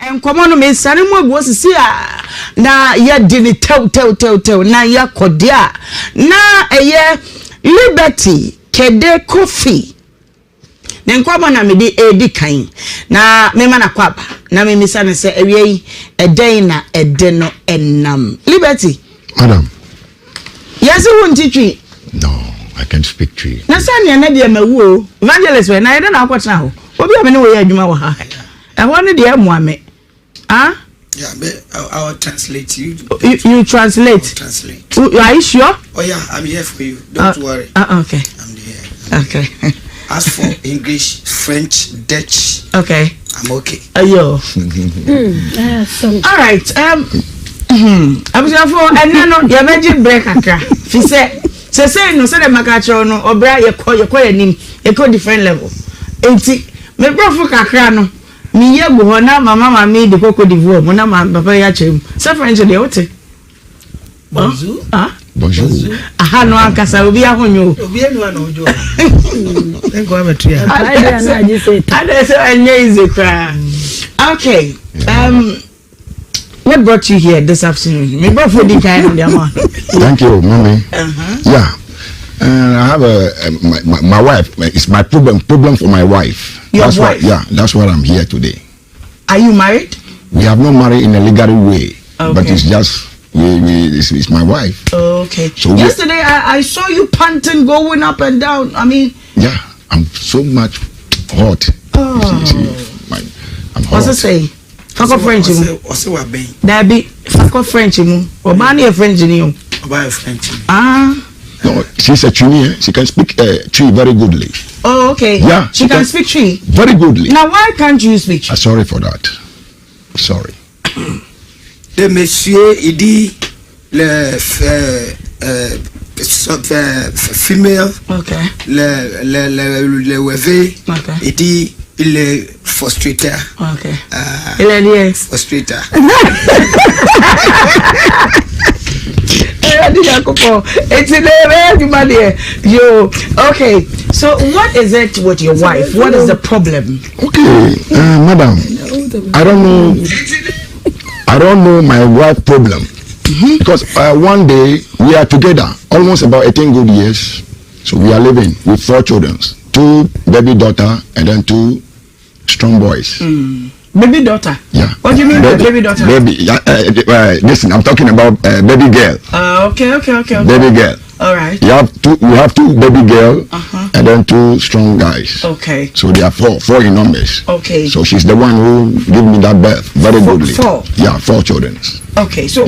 And come on, Miss Sanimo was see na ya dini tell na ya kodia na liberty kede coffee. Then come on, me di kain na me mana kwaba na me misane se ewie e den na e de no enam. Liberty, madam. Yes, you won't teach. No, I can't speak to you. Na sanya na dia mawu evangelist we na ide na akwotena ho. Obi a me ne wo ya adwuma wo ha. E ho ne dia mo ame. Huh? Yeah, I'll translate you. You translate? Translate. Are you sure? Oh yeah, I'm here for you. Don't worry. Okay. I'm here. Okay. As for English, French, Dutch, okay. I'm okay. Ayo. All right. I was for and no your magic break akra. Fi say no say the makacho no obra ye call nim e call different level. Enti me bro kakra no mi ye go ho na mama me de koko divorce mo na papa ya chem. Say French dey what? Bonjour. Ah? Bonjour. Aha no ankasa obi ahonyo. Obi enu ana ojo. Thank you very much. I say easy cry. Okay. What brought you here this afternoon? Me brought for the kind of man. Thank you, mommy. Yeah. I have my wife. It's my problem for my wife. Your that's wife? That's why I'm here today. Are you married? We have not married in a legal way, okay. But it's just it's my wife. Okay. So yesterday I saw you panting, going up and down. I mean. Yeah, I'm so much hot. Oh. I'm hot. What's it say? Fako French mu. What's it what be? That be Fako French mu. Obani a French ni o. Obani French. Ah. No, she's a Trini. She can speak Twi very goodly. Oh, okay. Yeah. She can speak Twi. Very goodly. Now, why can't you speak Twi? Sorry for that. Sorry. Le monsieur, il dit le female. Okay. Le weve. Okay. Il dit il est frustrateur. Okay. Il est frustrateur. Okay, so what is it with your wife? What is the problem? Okay, madam, I don't know my wife problem because one day we are together almost about 18 good years, so we are living with 4 children, 2 baby daughter and then 2 strong boys. Baby daughter? Yeah. What do you mean by baby daughter? Baby, listen, I'm talking about baby girl. Okay. Baby girl. All right. We have 2 baby girl and then 2 strong guys. Okay. So there are 4 in numbers. Okay. So she's the one who gave me that birth very goodly. 4? Yeah, 4 children. Okay. So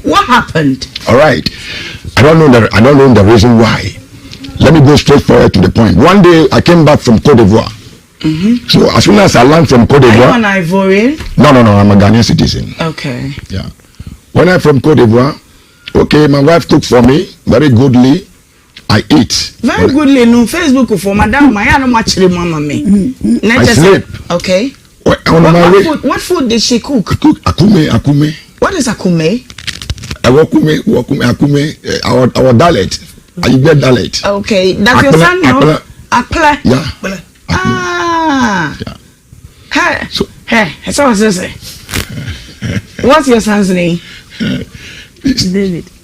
what happened? All right. I don't know the reason why. Let me go straight forward to the point. One day I came back from Cote d'Ivoire. So as soon as I land from Cote d'Ivoire, are you an Ivorian? No, I'm a Ghanaian citizen. Okay. Yeah. When I'm from Cote d'Ivoire, okay, my wife cooked for me very goodly. I eat. Very goodly. No Facebook for Madam Maya no much mama me. I sleep. Okay. What food did she cook? Akume. What is akume? Akume. Our dialect. I get dialect. Okay. That's your son, no? Akple. Yeah. Yeah. Hey. So what's this? What's your son's name?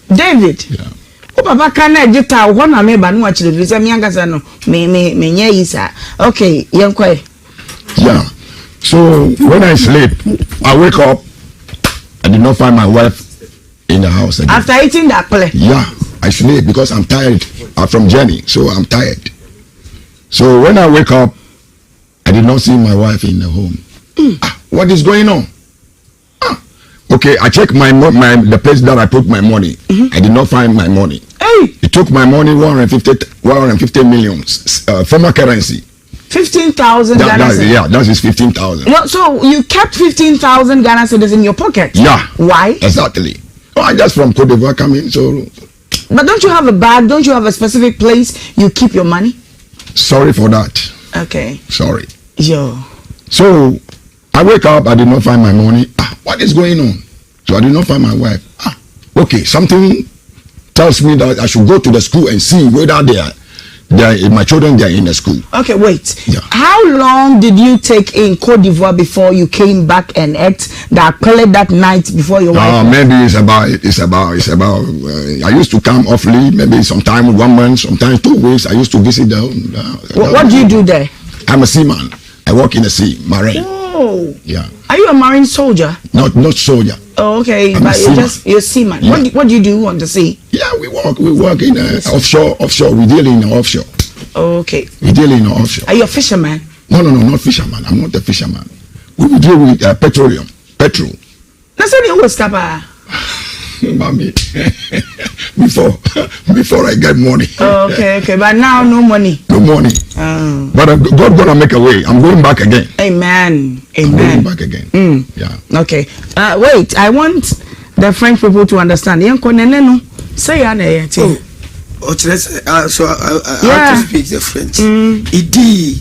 David. Yeah. Oh, Papa can guitar one I may ban watch the visa younger no me isa. Okay, young quay. Yeah. So when I sleep, I wake up, I did not find my wife in the house again. After eating that play? Yeah. I sleep because I'm tired from journey, so I'm tired. So when I wake up, I did not see my wife in the home. What is going on? Okay, I checked the place that I put my money. I did not find my money. Hey! It took my money 150 million former currency. 15,000 Ghana cedis. Yeah, that is 15,000. No, so you kept 15,000 Ghana cedis in your pocket? Yeah. Why? Exactly. Oh, I just from Cote d'Ivoire coming, so. But don't you have a bag? Don't you have a specific place you keep your money? Sorry for that. Okay. Sorry. Yo. So I wake up, I did not find my money. What is going on? So I did not find my wife. Okay, something tells me that I should go to the school and see whether My children, they are in the school. Okay, wait. Yeah. How long did you take in Cote d'Ivoire before you came back and ate that pellet that night before your wife? Maybe it's about. I used to come awfully, maybe sometimes 1 month, sometimes 2 weeks. I used to visit them. What do you do there? I'm a seaman. I work in the sea, marine. Oh. Yeah. Are you a marine soldier? Not soldier. Oh, okay. I'm But you're a seaman. Yeah. What do you do on the sea? Yeah, we work in offshore. We deal in offshore. Okay. We deal in offshore. Are you a fisherman? No, not fisherman. I'm not a fisherman. We deal with petrol. That's what you always stop. Mommy, before I get money. Oh, okay. But now no money. No money. But God gonna make a way. I'm going back again. Amen. I'm going back again. Yeah. Okay. Wait. I want the French people to understand. Say ya na ye. So I have to speak the French. Idi.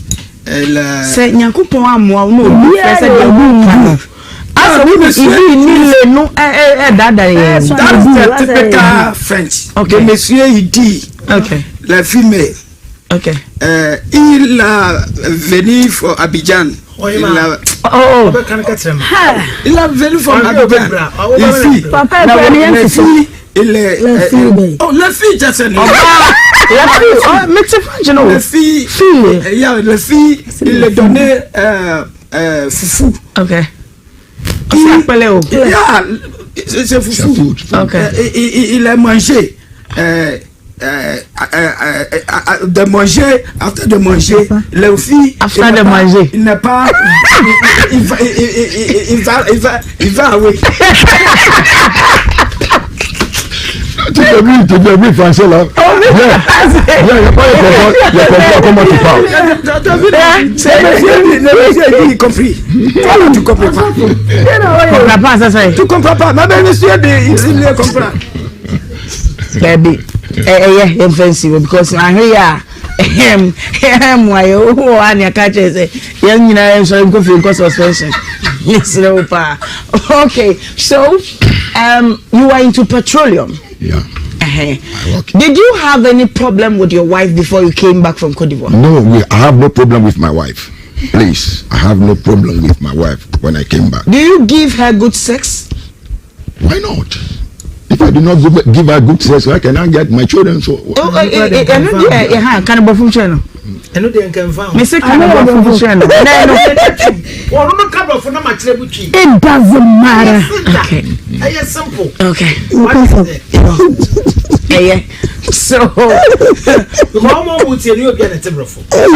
Say nyankopon amoa no obi say dey wu. That is the typical French. Okay. Monsieur Idi. Okay. La femelle. Okay. Il a venu pour Abidjan. Il a venu pour Abidjan. Ici. Papa, la fille, il est. Oh, la fille, just a la fille, la fille, il a donné foufou. Okay. C'est foufou. Okay. Il a mangé. De manger, after de manger, le fille. After de manger. Il n'est pas. Il va away. Tu t'es vu français là? Il n'y a pas comment tu parles. Il compris. Tu comprends pas. Tu comprends pas. Ma belle monsieur, il ne comprend. Baby, yeah, offensive because I hear why oh and your catch say young so go for suspension. Yes, no pa. Okay, so you are into petroleum. Yeah. Did you have any problem with your wife before you came back from Cote d'Ivoire? No, I have no problem with my wife. Please, I have no problem with my wife when I came back. Do you give her good sex? Why not? If I do not give her good sex, why can I get my children? So can be function. And they can find. Me say can be function. It doesn't matter. Okay. It's simple. Okay. So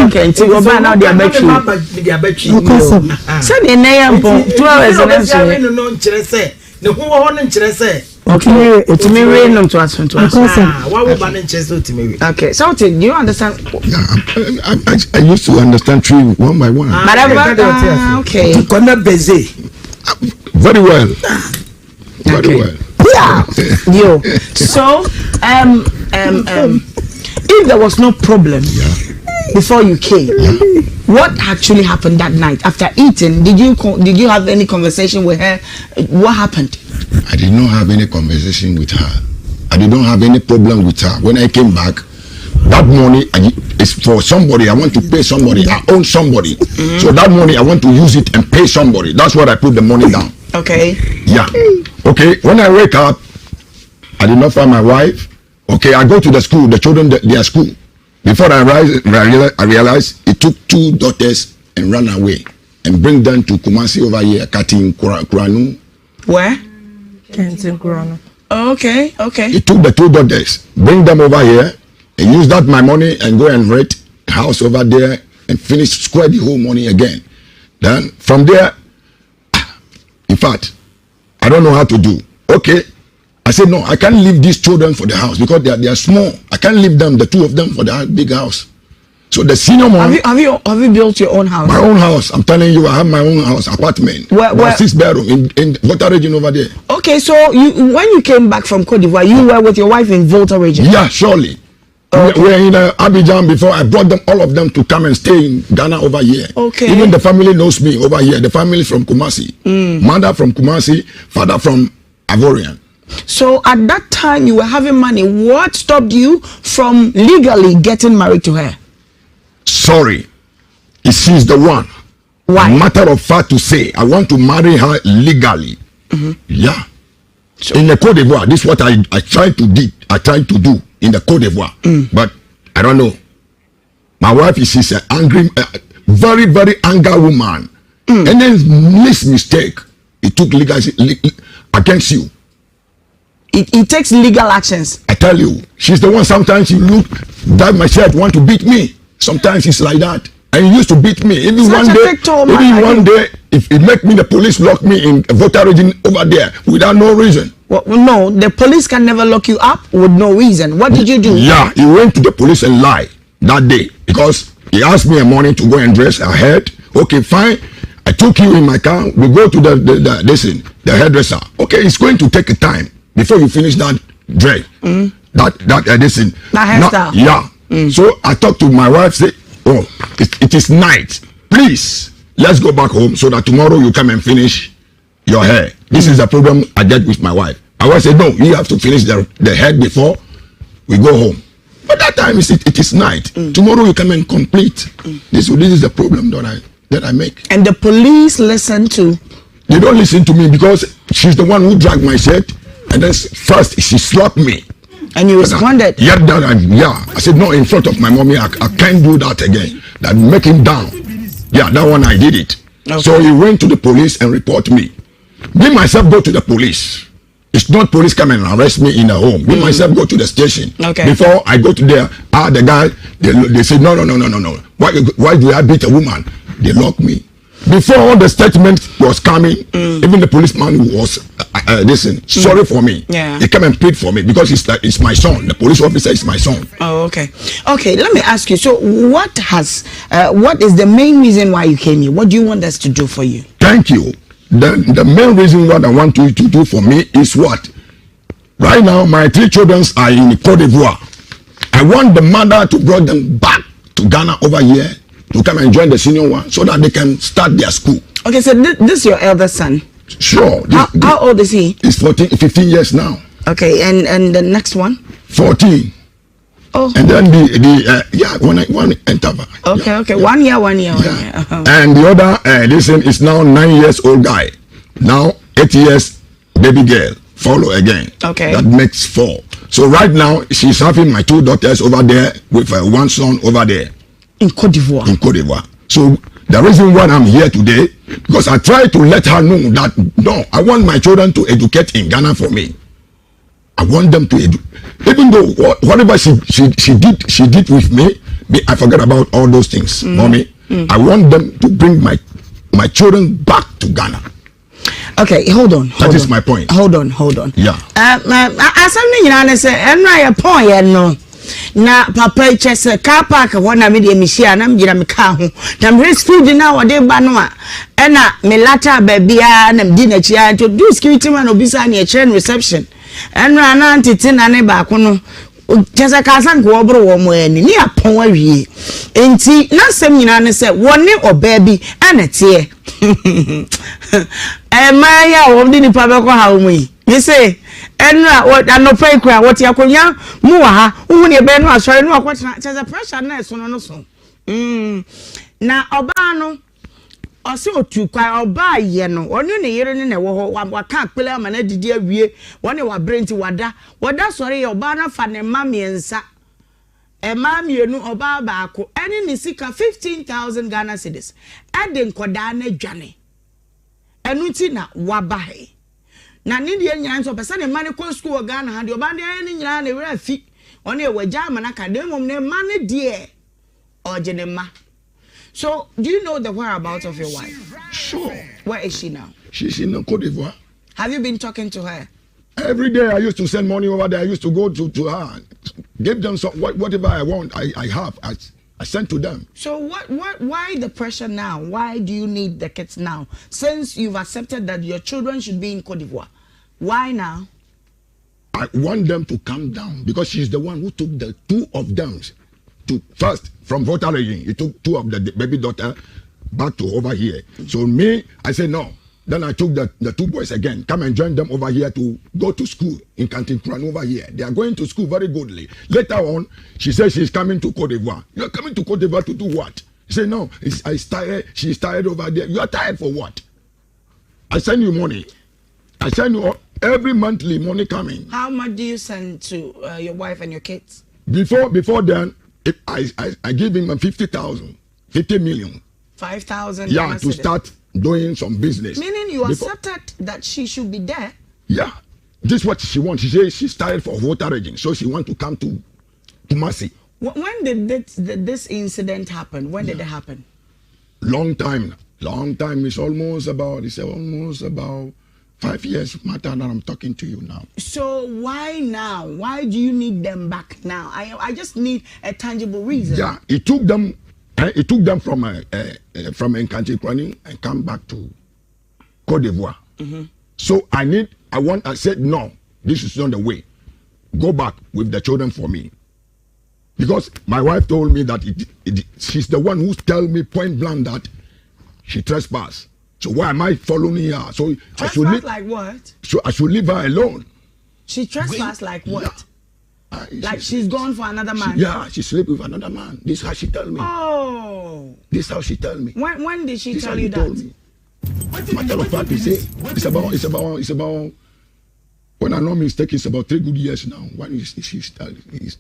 okay, until you buy now their battery. Send in there 2 hours and okay, it's me rain to us. Okay, so do you understand? I used to understand three one by one. Okay. Very well. Very well. Yeah. Yo. So if there was no problem before you came, what actually happened that night after eating? Did you have any conversation with her? What happened? I did not have any conversation with her. I did not have any problem with her. When I came back, that money is for somebody. I want to pay somebody. I own somebody. So that money, I want to use it and pay somebody. That's what I put the money down. Okay. Yeah. Okay. When I wake up, I did not find my wife. Okay. I go to the school. The children, their school. Before I realized it took 2 daughters and ran away and bring them to Kumasi over here, Katin Kuranu. Where? Kentin Kuranu. Okay. It took the 2 daughters, bring them over here, and use that my money and go and rent a house over there and square the whole money again. Then from there, in fact, I don't know how to do. Okay. I said, no, I can't leave these children for the house because they are small. I can't leave them, the 2 of them, for the big house. So the senior one. Have you built your own house? My own house. I'm telling you, I have my own house, apartment. Where 6 bedroom in Volta region over there. Okay, so when you came back from Cote d'Ivoire, you were with your wife in Volta region? Yeah, surely. Okay. We're in Abidjan before. I brought them, all of them, to come and stay in Ghana over here. Okay. Even the family knows me over here. The family from Kumasi. Mother from Kumasi, father from Ivorian. So at that time you were having money. What stopped you from legally getting married to her? Sorry, she's the one. Why? Matter of fact to say, I want to marry her legally. Yeah. So, in the Côte d'Ivoire, this is what I tried to do in the Côte d'Ivoire. But I don't know. My wife is an angry, very, very angry woman. And then this mistake, it took legal against you. It takes legal actions. I tell you, she's the one. Sometimes she look that my shirt want to beat me. Sometimes it's like that. And he used to beat me. Even one day, if it make me, the police lock me in a voter region over there without no reason. Well, no, the police can never lock you up with no reason. What did you do? Yeah, he went to the police and lied that day because he asked me in the morning to go and dress her head. Okay, fine. I took you in my car. We go to the hairdresser. Okay, it's going to take a time before you finish that dress. That hairstyle. Yeah. So I talked to my wife. Say, oh, it is night. Please, let's go back home so that tomorrow you come and finish your hair. This is the problem I get with my wife. My wife said, no, you have to finish the head before we go home. But that time it is night. Tomorrow you come and complete. This is the problem that I make. And the police listen to? They don't listen to me because she's the one who dragged my shirt. And then first she slapped me. And you responded? Yeah. I said, no, in front of my mommy, I can't do that again. That make him down. Yeah, that one I did it. Okay. So he went to the police and report me. Me myself go to the police. It's not police come and arrest me in the home. Me myself go to the station. Okay. Before I go to there, the guy, they say, no. Why do I beat a woman? They lock me. Before all the statement was coming, even the policeman was sorry for me. Yeah. He came and plead for me because it's my son. The police officer is my son. Oh, okay. Okay, let me ask you. So what is the main reason why you came here? What do you want us to do for you? Thank you. The main reason what I want you to do for me is what? Right now, my 3 children are in Côte d'Ivoire. I want the mother to bring them back to Ghana over here to come and join the senior one so that they can start their school. Okay, so this is your eldest son? Sure. How old is he? He's 15 years now. Okay, and the next one? 14. Oh. And then one interval. Okay. Yeah. 1 year. Yeah. And the other, this one is now 9 years old guy. Now 8 years baby girl. Follow again. Okay. That makes 4. So right now, she's having my 2 daughters over there with 1 son over there. In Côte d'Ivoire. In Côte d'Ivoire. So the reason why I'm here today, because I try to let her know that, no, I want my children to educate in Ghana for me. I want them to even though whatever she did with me, I forget about all those things, mommy. I want them to bring my children back to Ghana. Okay, hold on. That is my point. Hold on. Yeah. Something you say, and my point, no. Na papa chese car park wana me de mishia na mgira me car ho na me speed na wode ba no a na me lata ba bia na mdi na chia to do security man obisa na e chere reception enra na ntete na ne ba ko no chese ka san ko obro wo mo ani ni apon awie enti na sem nyina ne se woni oba bi anete ma ya wo ndi ni pa be ko ha wo yi me say enra what anopai kura what yakonya mu wa ha hu ne be no asori no akwatena chese pressure na eso no so na oba no ose otu kwa oba ye no onu ne yere ne wo ho wa ka akpele ama na didi awie woni wa brenti wada sori ye oba na fa ne mamiensa mienu oba ba ko eni ni sika 15,000 Ghana cedis ade nkoda na dwane enu ti na wabahe na ni de nyina nso pesa ne mane ko school Ghana ha de oba de ni nyina na wura fi one e waja ma na ka de mom ne mane de ojenema. So, do you know the whereabouts of your wife? Sure. Where is she now? She's in Côte d'Ivoire. Have you been talking to her? Every day I used to send money over there. I used to go to her, give them some whatever I want. I have. I send to them. So why the pressure now? Why do you need the kids now? Since you've accepted that your children should be in Côte d'Ivoire, why now? I want them to calm down because she's the one who took the 2 of them to first from voter region. He took 2 of the baby daughter back to over here. So me, I said no. Then I took the two boys again, come and join them over here to go to school in Kantinkran over here. They are going to school very goodly. Later on, she said she's coming to Cote d'Ivoire. You're coming to Cote d'Ivoire to do what? She said, no, tired. She's tired over there. You are tired for what? I send you money. I send you every monthly money coming. How much do you send to your wife and your kids? Before then, I give him 50,000, 50 million. 5,000. Yeah, to start doing some business. Meaning you accepted that she should be there? Yeah. This is what she wants. She says she's tired for water raging, so she wants to come to Kumasi. When did this incident happen? When did it happen? Long time. It's almost about 5 years matter that I'm talking to you now. So why now? Why do you need them back now? I just need a tangible reason. Yeah, it took them from Nkantikrani and come back to Cote d'Ivoire. So I said no, this is not the way. Go back with the children for me. Because my wife told me that she's the one who tells me point blank that she trespassed. So why am I following her? So I should leave, like what? So I should leave her alone. She trespassed like what? Yeah. Like she's gone for another man? She slept with another man. This is how she tell me. Oh. This is how she tell me. When did she tell you that? Matter of fact, it's about. When I'm not mistaken, it's about 3 good years now. When he's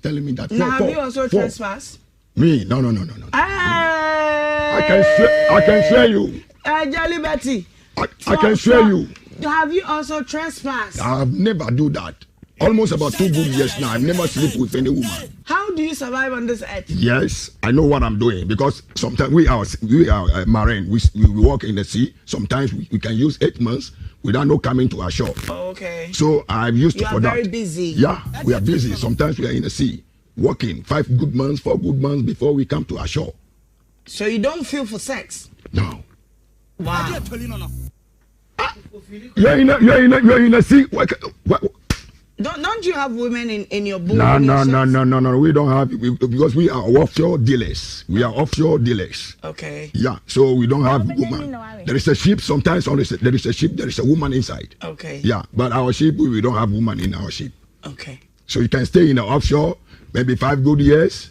telling me that. Now, have you also trespassed? Me? No. I can swear you. Jolly Betty. I can swear you. Have you also trespassed? I've never do that. Almost about 2 good years now. I've never slept with any woman. How do you survive on this earth? Yes, I know what I'm doing because sometimes we are marine. We work in the sea. Sometimes we can use 8 months without no coming to our shore. Okay. So I'm used to for that. You are very busy. Yeah, we are busy. Sometimes we are in the sea, working 5 good months, 4 good months before we come to our shore. So you don't feel for sex? No. Wow. You're in a sea. What? Don't you have women in your boat? No. We don't have because we are offshore dealers. Okay. Yeah, so we don't have women. There is a ship. Sometimes there is a ship. There is a woman inside. Okay. Yeah, but our ship we don't have woman in our ship. Okay. So you can stay in the offshore maybe 5 good years.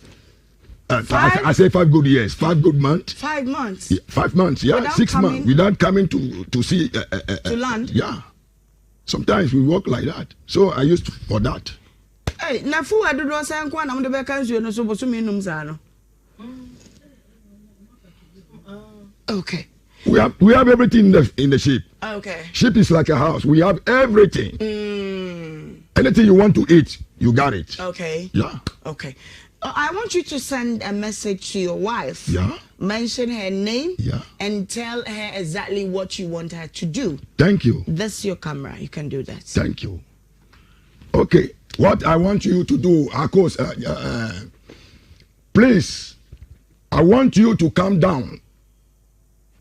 I say 5 good years, 5 good months. 5 months. Yeah, 5 months. Yeah, without 6 months without coming to see to land. Yeah. Sometimes we work like that. So I used for that. Hey, na fu adodo san kwa na mo de be kan suo no so boso mi num sa no. Okay. We have everything in the ship. Okay. Ship is like a house. We have everything. Anything you want to eat, you got it. Okay. Yeah. Okay. I want you to send a message to your wife. Yeah. Mention her name. Yeah. And tell her exactly what you want her to do. Thank you. That's your camera. You can do that. Thank you. Okay. What I want you to do, of course, please, I want you to come down,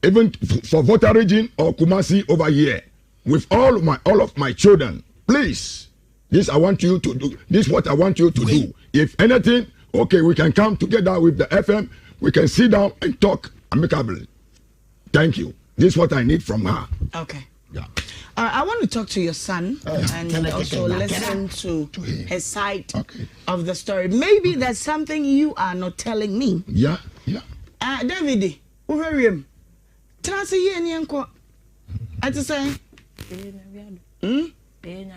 even for Volta region or Kumasi over here, with all of my children. Please, this I want you to do. This is what I want you to do. If anything, okay, we can come together with the FM. We can sit down and talk amicably. Thank you. This is what I need from her. Okay. Yeah. I want to talk to your son and also listen to his side of the story. Maybe there's something you are not telling me. Yeah. David, Uverium, Trasi Yenko. I just say,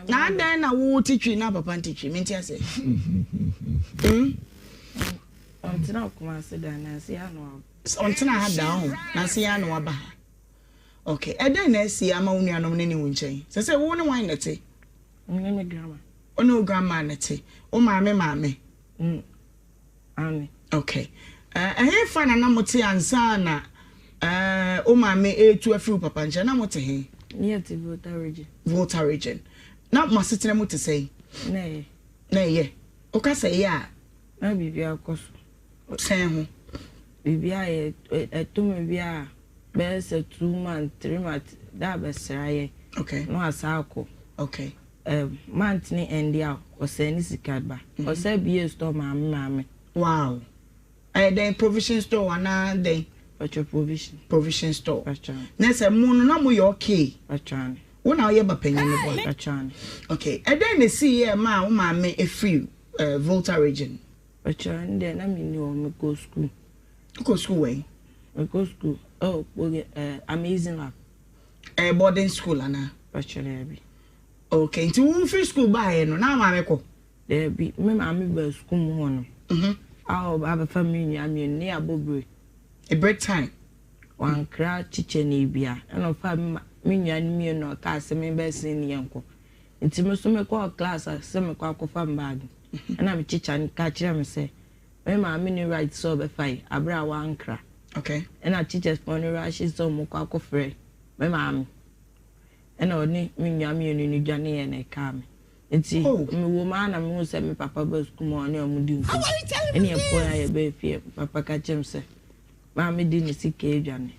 now then I will teach you now, Papa teach you. Mintia say, until now, come and sit down and see how no. Until I had down, Nancy Anwaba. Okay, and then I see I'm only an only winchain. So say, one wine at it. Only grandma. Oh, no, grandma at it. Oh, mammy. Okay. I hear fine and Namuti and Sana. Oh, mammy, to a few papa and Janamote. Near to Volta region. Not my sister to say. Nay, okay, say, yeah. Maybe be our cost. Sam. Bibi a 2 maybe best 2 months, 3 months, that best right. Okay. No asako. Okay. Month ni end out or say ni sikadba. Or say be a store mammy. Wow. Then provision store and then provision store. Nese mono na mo your okay. Wona oye ba panyin boy. Okay. And then the see here ma wo ma me a free Volta region. Then na me no me go school. Go school way. We go school. Oh, amazing lab. Boarding school ana. Be. Okay, nti wo free school ba no na ma me ko. There be me ma me ba school mo no. I'll have a family near Bobry. A break time. One crowd chichen bia, and of me and me no cast me best in Yanko. It's most of me call class as some quack of bag. And I'm teacher and catch them say, when my mini right so be fine, I bra one cra. Okay. And our teachers pony rashes so more quack of free. My mammy. And only me and Johnny and a come. It's me woman and me say me papa bus come on your mudu. Any boy I be fear papa catch him say. Mammy didn't see cage Johnny.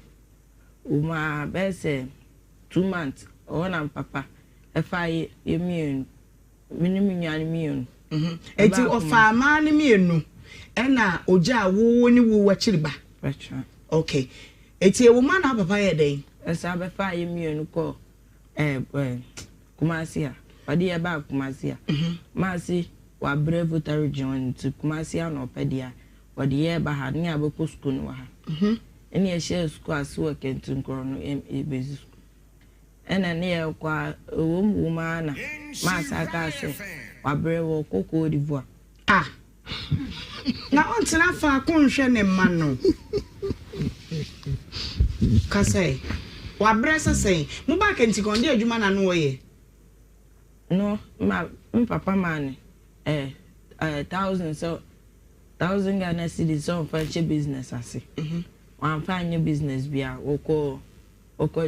Uma best say 2 months or and papa. If I immune minimum immune. Eti ofa man immune. Ena oja wo ni wo wachiriba. Okay. Eti e woman na papa ye dey. Esa be fa immune ko Kumasia. Odi eba Kumasia. Masi wa brave to region to Kumasia no pedia. Odi eba ha ni abeko school no ha. Eni e share school as work into nkro no basic school. Ena ne kwa woman na masa ka se wa brave koko divoa. Ah. Na ontina fa kunhwe ne ma no. Ka say wa bresa say mo ba ka nti konde adwuma na no ye. No, my papa man, 1,000 Ghana cedis on friendship business. I say, one find your business bia. Oko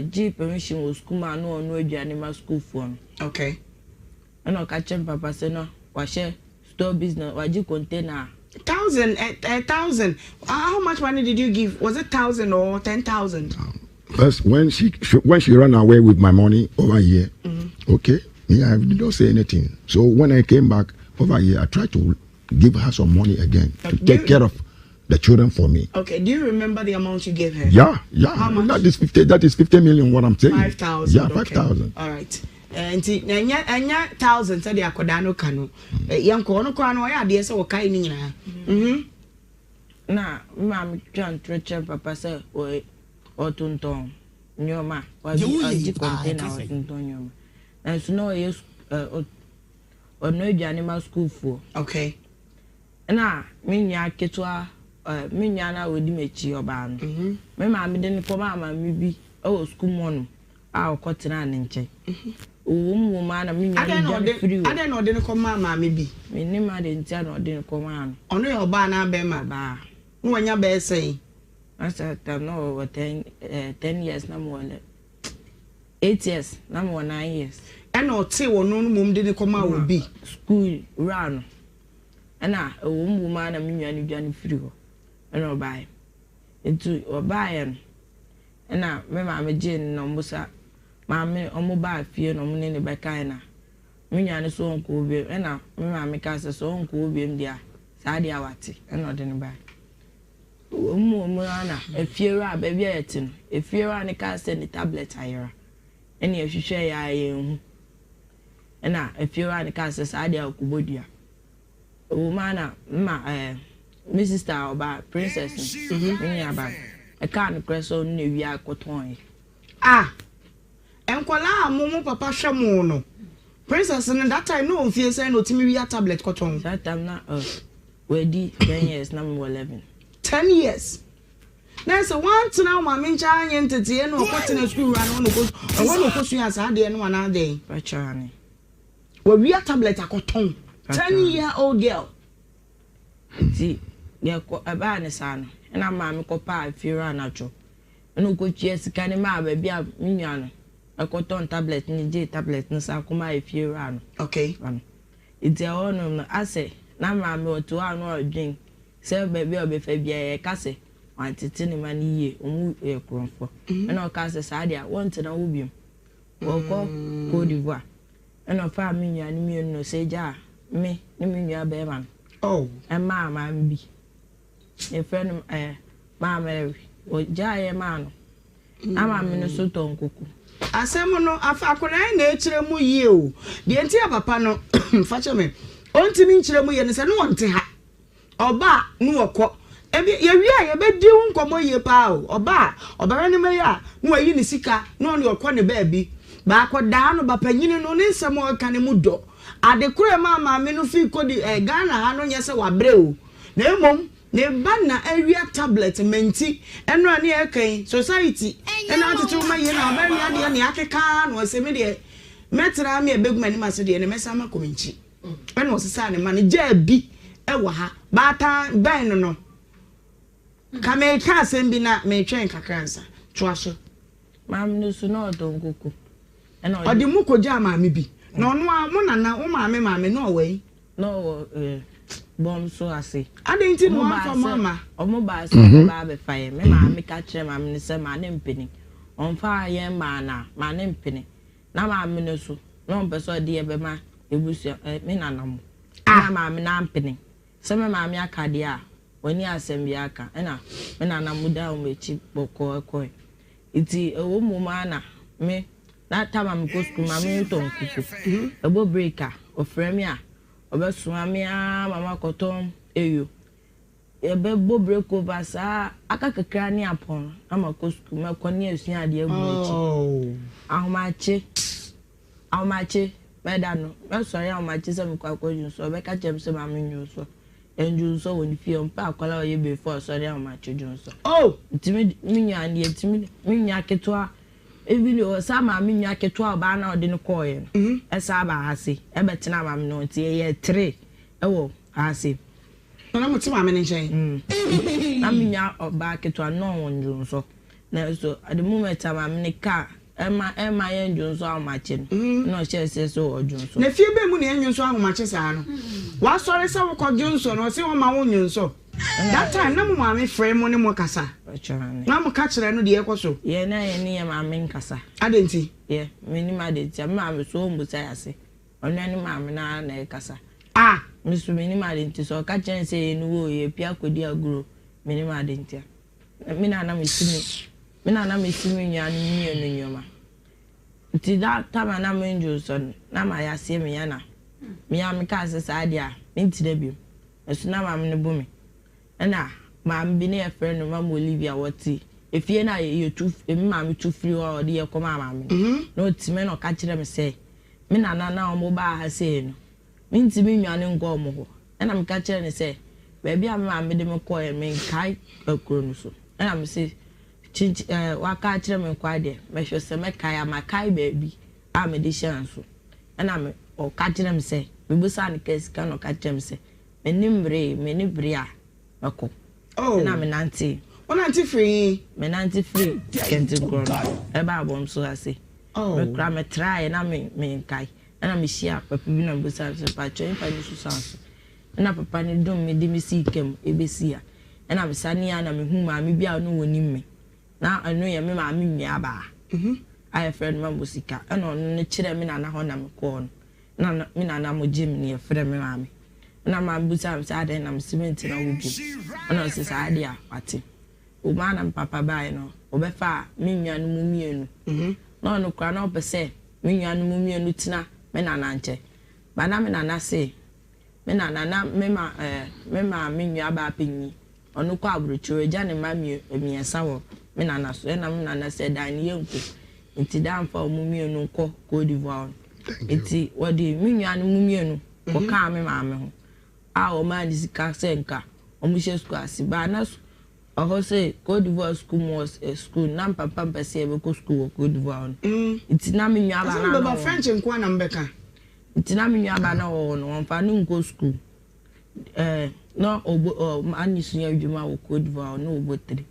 G permission was school man no animal school phone. Okay. And I catch him papa say no. Wash store business. Waji container. 1,000. How much money did you give? Was it 1,000 or 10,000? First, when she ran away with my money over here, okay. Yeah, I did not say anything. So when I came back over here, I tried to give her some money again to take care of the children for me. Okay, do you remember the amount you gave her? Yeah. How much? That is 50 million. What I'm saying. 5,000. Yeah, 5,000. All right. And anya 1,000 said the akodano kanu. Yanko no kwano ya de se wokai ni nyina. Na mama twan treche papa say otunton nyoma waji container otunton nyoma. And so no yes or no animal school for. Okay. Na minya ketwa minya na wodi mechi oba no. Me ma me den ko ma me bi o school mono a okotena ne nche. Wo ma na minya ja free. Ade no de ko ma me bi. Me ni ma de ntia no de ko ma no. Ono ye oba na be ma ba. No wanya be say. Asa tam no 10 years na mo 8 years na mo 9 years. Ena ote wo no mum de ko ma wo bi. School run. Ena wo ma na minya ni dwane free ho. Ena obai. Etu obai no. Ena me ma me jin no mbusa. Ma me omo ba fie no mo ne be kan na. Minya ne so onko obi. Ena me ma me ka se so onko obi m dia. Sa dia wate. Ena ode ne bai. Omo ana efiera ba bia yetin. Efiera ne ka se ni tablet ayera. Eni ehwehwe ya yehu. Ena efiera ne ka se sa dia okubodia. Woman ma my sister oba princess nya ba e ka no kreso no wi akoton enkola amumu papa hwemu no princess no that time no fie say no timi wi tablet koton that time na we di 10 years na mo 11 10 years na so one to now ma mincha anye ntete no kwete na school ran no ko su asa de no na de pachani we wi tablet akoton 10-year-old girl. See, yeah, a banisano, and I'm mammy copa if you're a natural. And who could yes, can ma baby a minion, a cotton tablet, and a tablet, and Sakuma if you're on. Okay, it's your own, I say, now mammy or 2 hours drink, sell baby or be Fabia, a casse, want to tell him an year, or move a crumb for, and all casses idea, wanted a ubium. Or call Cote d'Ivoire, and a family and me no say jar. Me, you beman. Oh, and mamma be a friend, Mamma, o jaye ma no na ma me no so ton kuku asem no afa akona na echire mu yie o de enti papa no fache me onti mi nchire mu ye ne se no wonte ha oba no wokọ ebi ye wi a ye be di nkomo yie pa o oba obara ne me ya no wayi ne sika no ne okọ ne ba bi ba akọda no ba panyini no ne nsem o ka ne mu do ade kure ma me no fi kodi Ghana ha no nyese wabre o na emom ne ba na awia tablet menti eno ani ekan society ena atutu ma ye na obari ade ne akeka no se me de metra me ebeguma ni maso de ne mesa ma kominchi eno osisa ne ma ne ja bi ewa ha bata ben no ka me ka sem bi na me twen kakransa toaso mam no so no don kuku ena odi mu ko ja ma me bi na ono a mo na wo ma me no we no bom so ase adenti no afa mama omo ba se ba be faye me ma me ka kire ma me se ma ne mpeni on fa ye ma ne mpeni na ma me no so no mpe so de be ma ebusu me na nam na ma me na mpeni se me ma me aka de a woni asem bi aka na me na nam da o mechi boko iti wo mu ma na me that time I'm go school ma me ton kuku ebo breaker o frame a obesuma me a mama kotom eyo ebe bo break over sa aka kakra ni apon ama ko school ma ko ni esu ade aguchi ahomache beda no me so ya ahomache se me kwa kwaju so be ka chem se ma me nyu so enju so woni fi on pa akwala oye before so ya ahomache ju so ntimi minyu ande ntimi minyu aketwa ebili o sa ma minyu aketwa ba na ode no koye no esa ba hase ebetena ma me no tie ye 3 ewo hase na mo ti ma me nchen na minyu oba aketwa no wonju so na so at the moment ma me ka ema ye nju so ahomache no she se so oju so na fie be mu na enyu so ahomache sa no wa sori se wo ko ju so no se wo ma wo nyu so that time na mo ma me frame mo ne mo kasa na mo ka kire no de ye ko so ye na ye ni ye ma me nkasa adenti ye me ni ma de tia ma me so mbu sai ase onu ni ma me na e kasa me so me ni ma de nti so ka chen se ye nu wo ye pia kodi aguro me ni ma de ntia me na me simi nya ni nyoma nti da tama na me nju so na ma ya se me ya na me ya me ka se sa dia me ntire bi eso na ma me ne bu me na ma mbi ne friend no ma Olivia woti efie na ye tu ma me tu free o de ye koma ma me no time no ka kire me se me na o mo ba ha se no me ntimi nwane ngo mo ho na me ka kire ne se ba bia me ma me de me ko ye me kai akuro no so na me se wa ka kire me kwa de me hwe se me kai ama kai ba bi a me de shanso na me o ka kire me se me bu sa ne ka no ka kire me se me ni bre a ako na me nanti free kenti ground e ba bom so ase me kra me try na me kai na me shia papa bi na busa se pa cho infa ni susanso na papa ni dom me di me si kem e be sia na me sani ya na me hu ma me bia no woni me na anu ye me ma me nua ba I friend ma musika na onu ne kire me na ho na me ko na me na mo gym ne friend me ma me na ma busa am sa na me cement na wubu na se sa ade a wate o ma na papa bai no o be fa me nua no mu mienu na no kwa na o pese me nua no mu mienu tina me na na nche ba na me na se me na me ma me nua ba penyi onu kwa abrochire ja ne ma miensa wo me na so na me na se dan ye nko nti dan fa mu mienu ko Cote d'Ivoire nti wodi me nua no mu mienu ko ka me ma me ho o man is kasenka omushe school asiba na o say Cote d'Ivoire school was a school na papa pese be ko school Cote d'Ivoire iti na me nua ba na no French nko na mbeka iti na me nua ba na o no on fa no go school no ani sunya adwuma wo Cote d'Ivoire no obo 3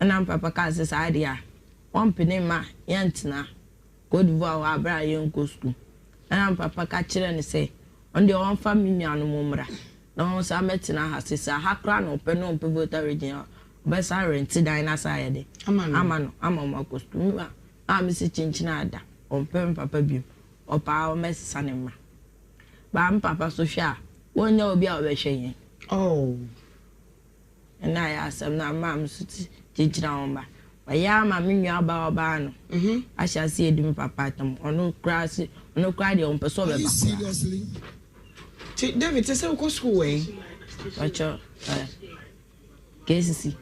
na papa ka se sa dia on pene ma yantina Cote d'Ivoire wa bra yen go school na papa ka kire ne say on the one family anu mumra no sa metina ha sisa ha kra no pe no pe voter region be sa rent dan side de amano amama costume am si chinchina ada on pe papa bi opa o mesisa ne ma ba papa so hwa wonya obi a obehwe yen and I asked them now, ma'am, teach down by. Ya ma me nua ba oba no a sha se edum papa tam ono kra de on person be ba seriously David say go school way wacho KCC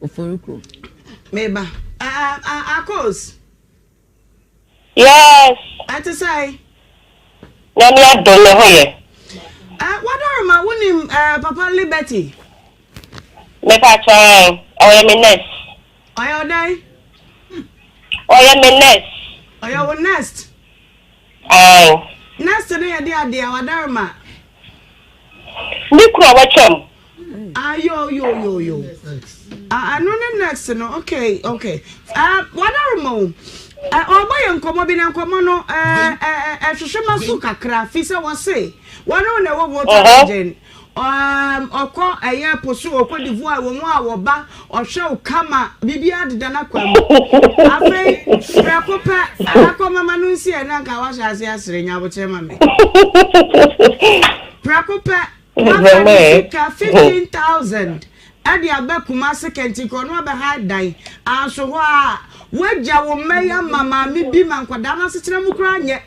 oforuko meba Akos yes ati say na me adon me hoye what are ma wonim Papa Liberty me pa try o me next Oyo dai? Oya me next. Oyo wo next? Next na ya dia dia wadarma. Ni kura wacham. Yo. No next no. Okay. Wadarma. Oboye nkomo bi na nkomo no hwehwema so kakra fi se wo se. Wono na wo vote agent. Oko eye posu oko divoa wo mu a wo ba ohwe kama bibia deda na kwam afi prekopa akoma manu nsi e na ka wa hase asere nya bo chema me prekopa ka 15,000 ade abakuma second ko no be high dan anso ho a waja wo meya mama mi bi man kwada na setere mu kra nye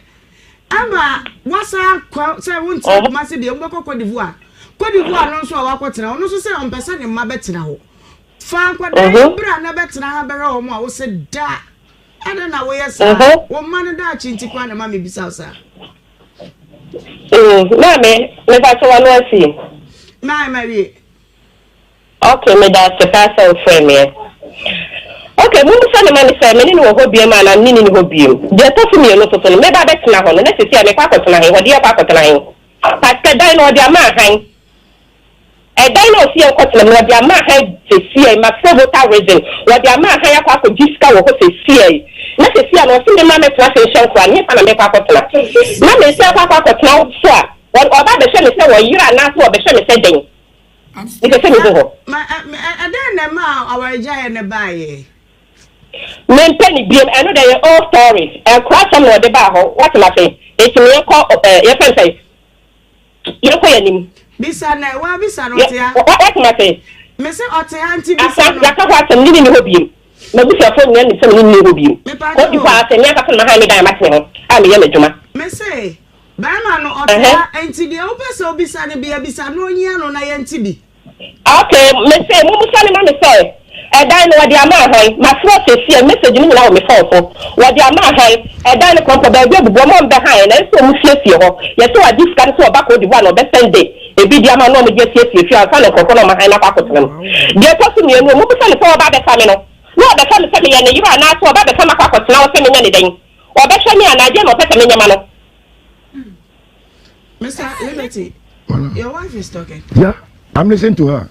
ama wasa se wonti kuma se bi mbekọ divoa Kodi vo no so awakotena ono so se on pesa ne ma betena ho fa kwada bra na betena ha bere o mo a wo se da ada na wo yesa wo ma no da chinti kwa na ma me bisa sa Mame me ba so wa no asi Mary okay me da se pasa o frame me okay mu sa ne ma ni se me ni wo hobie ma na ni hobie de to fu mi no so me ba betena ho no na se sia me kwa akotena he ho de kwa akotena he paske dai no de ama han dan no see enkwotele no dia ma ha se see ma voter reason wo dia ma ha ya kwa ko jiska wo ko se see na se see no se ma me tra se shen kwa ni pa na me kwa kotela na me se kwa kotela so a wo ba be se me se wo yira na so wo be se me se den ni se me ho ma adan na ma awarja ne baaye men penny biem eno dey all stories and cross some no de ba ho what ma say it me ko ye fen say ye ko yanim bisa na wa bisa no tia what ma say me say otia anti bisa no ya ka kwa tem ni hobiem na bisa fo ni se ni hobiem ko di kwa se ni aka fo ma ha mi dan ma te ho a me ye medjuma me say ba ma no otia anti de o pese obisa ne bia bisa no nyia no na ye anti bi okay me say mu musa ni ma me say dan no wadi ama han ma fro se sie message ni na wo me phone so wadi ama han dan no kompo ba bi bubo mo mbe han na so mu sie ho ye so wadi scan so ba ko di one no be send e bi di ama no me je sie fi asa no kompo no ma han na kwa kotem de to su mi no mu musa ni so ba be fa me no be fa me se me ye ne yira na so ba be fa ma kwa kotem na wo se me nya ne den o be hwe mi ana je no pete me nya ma no Mr. Liberty, your wife is talking. Yeah, I'm listening to her.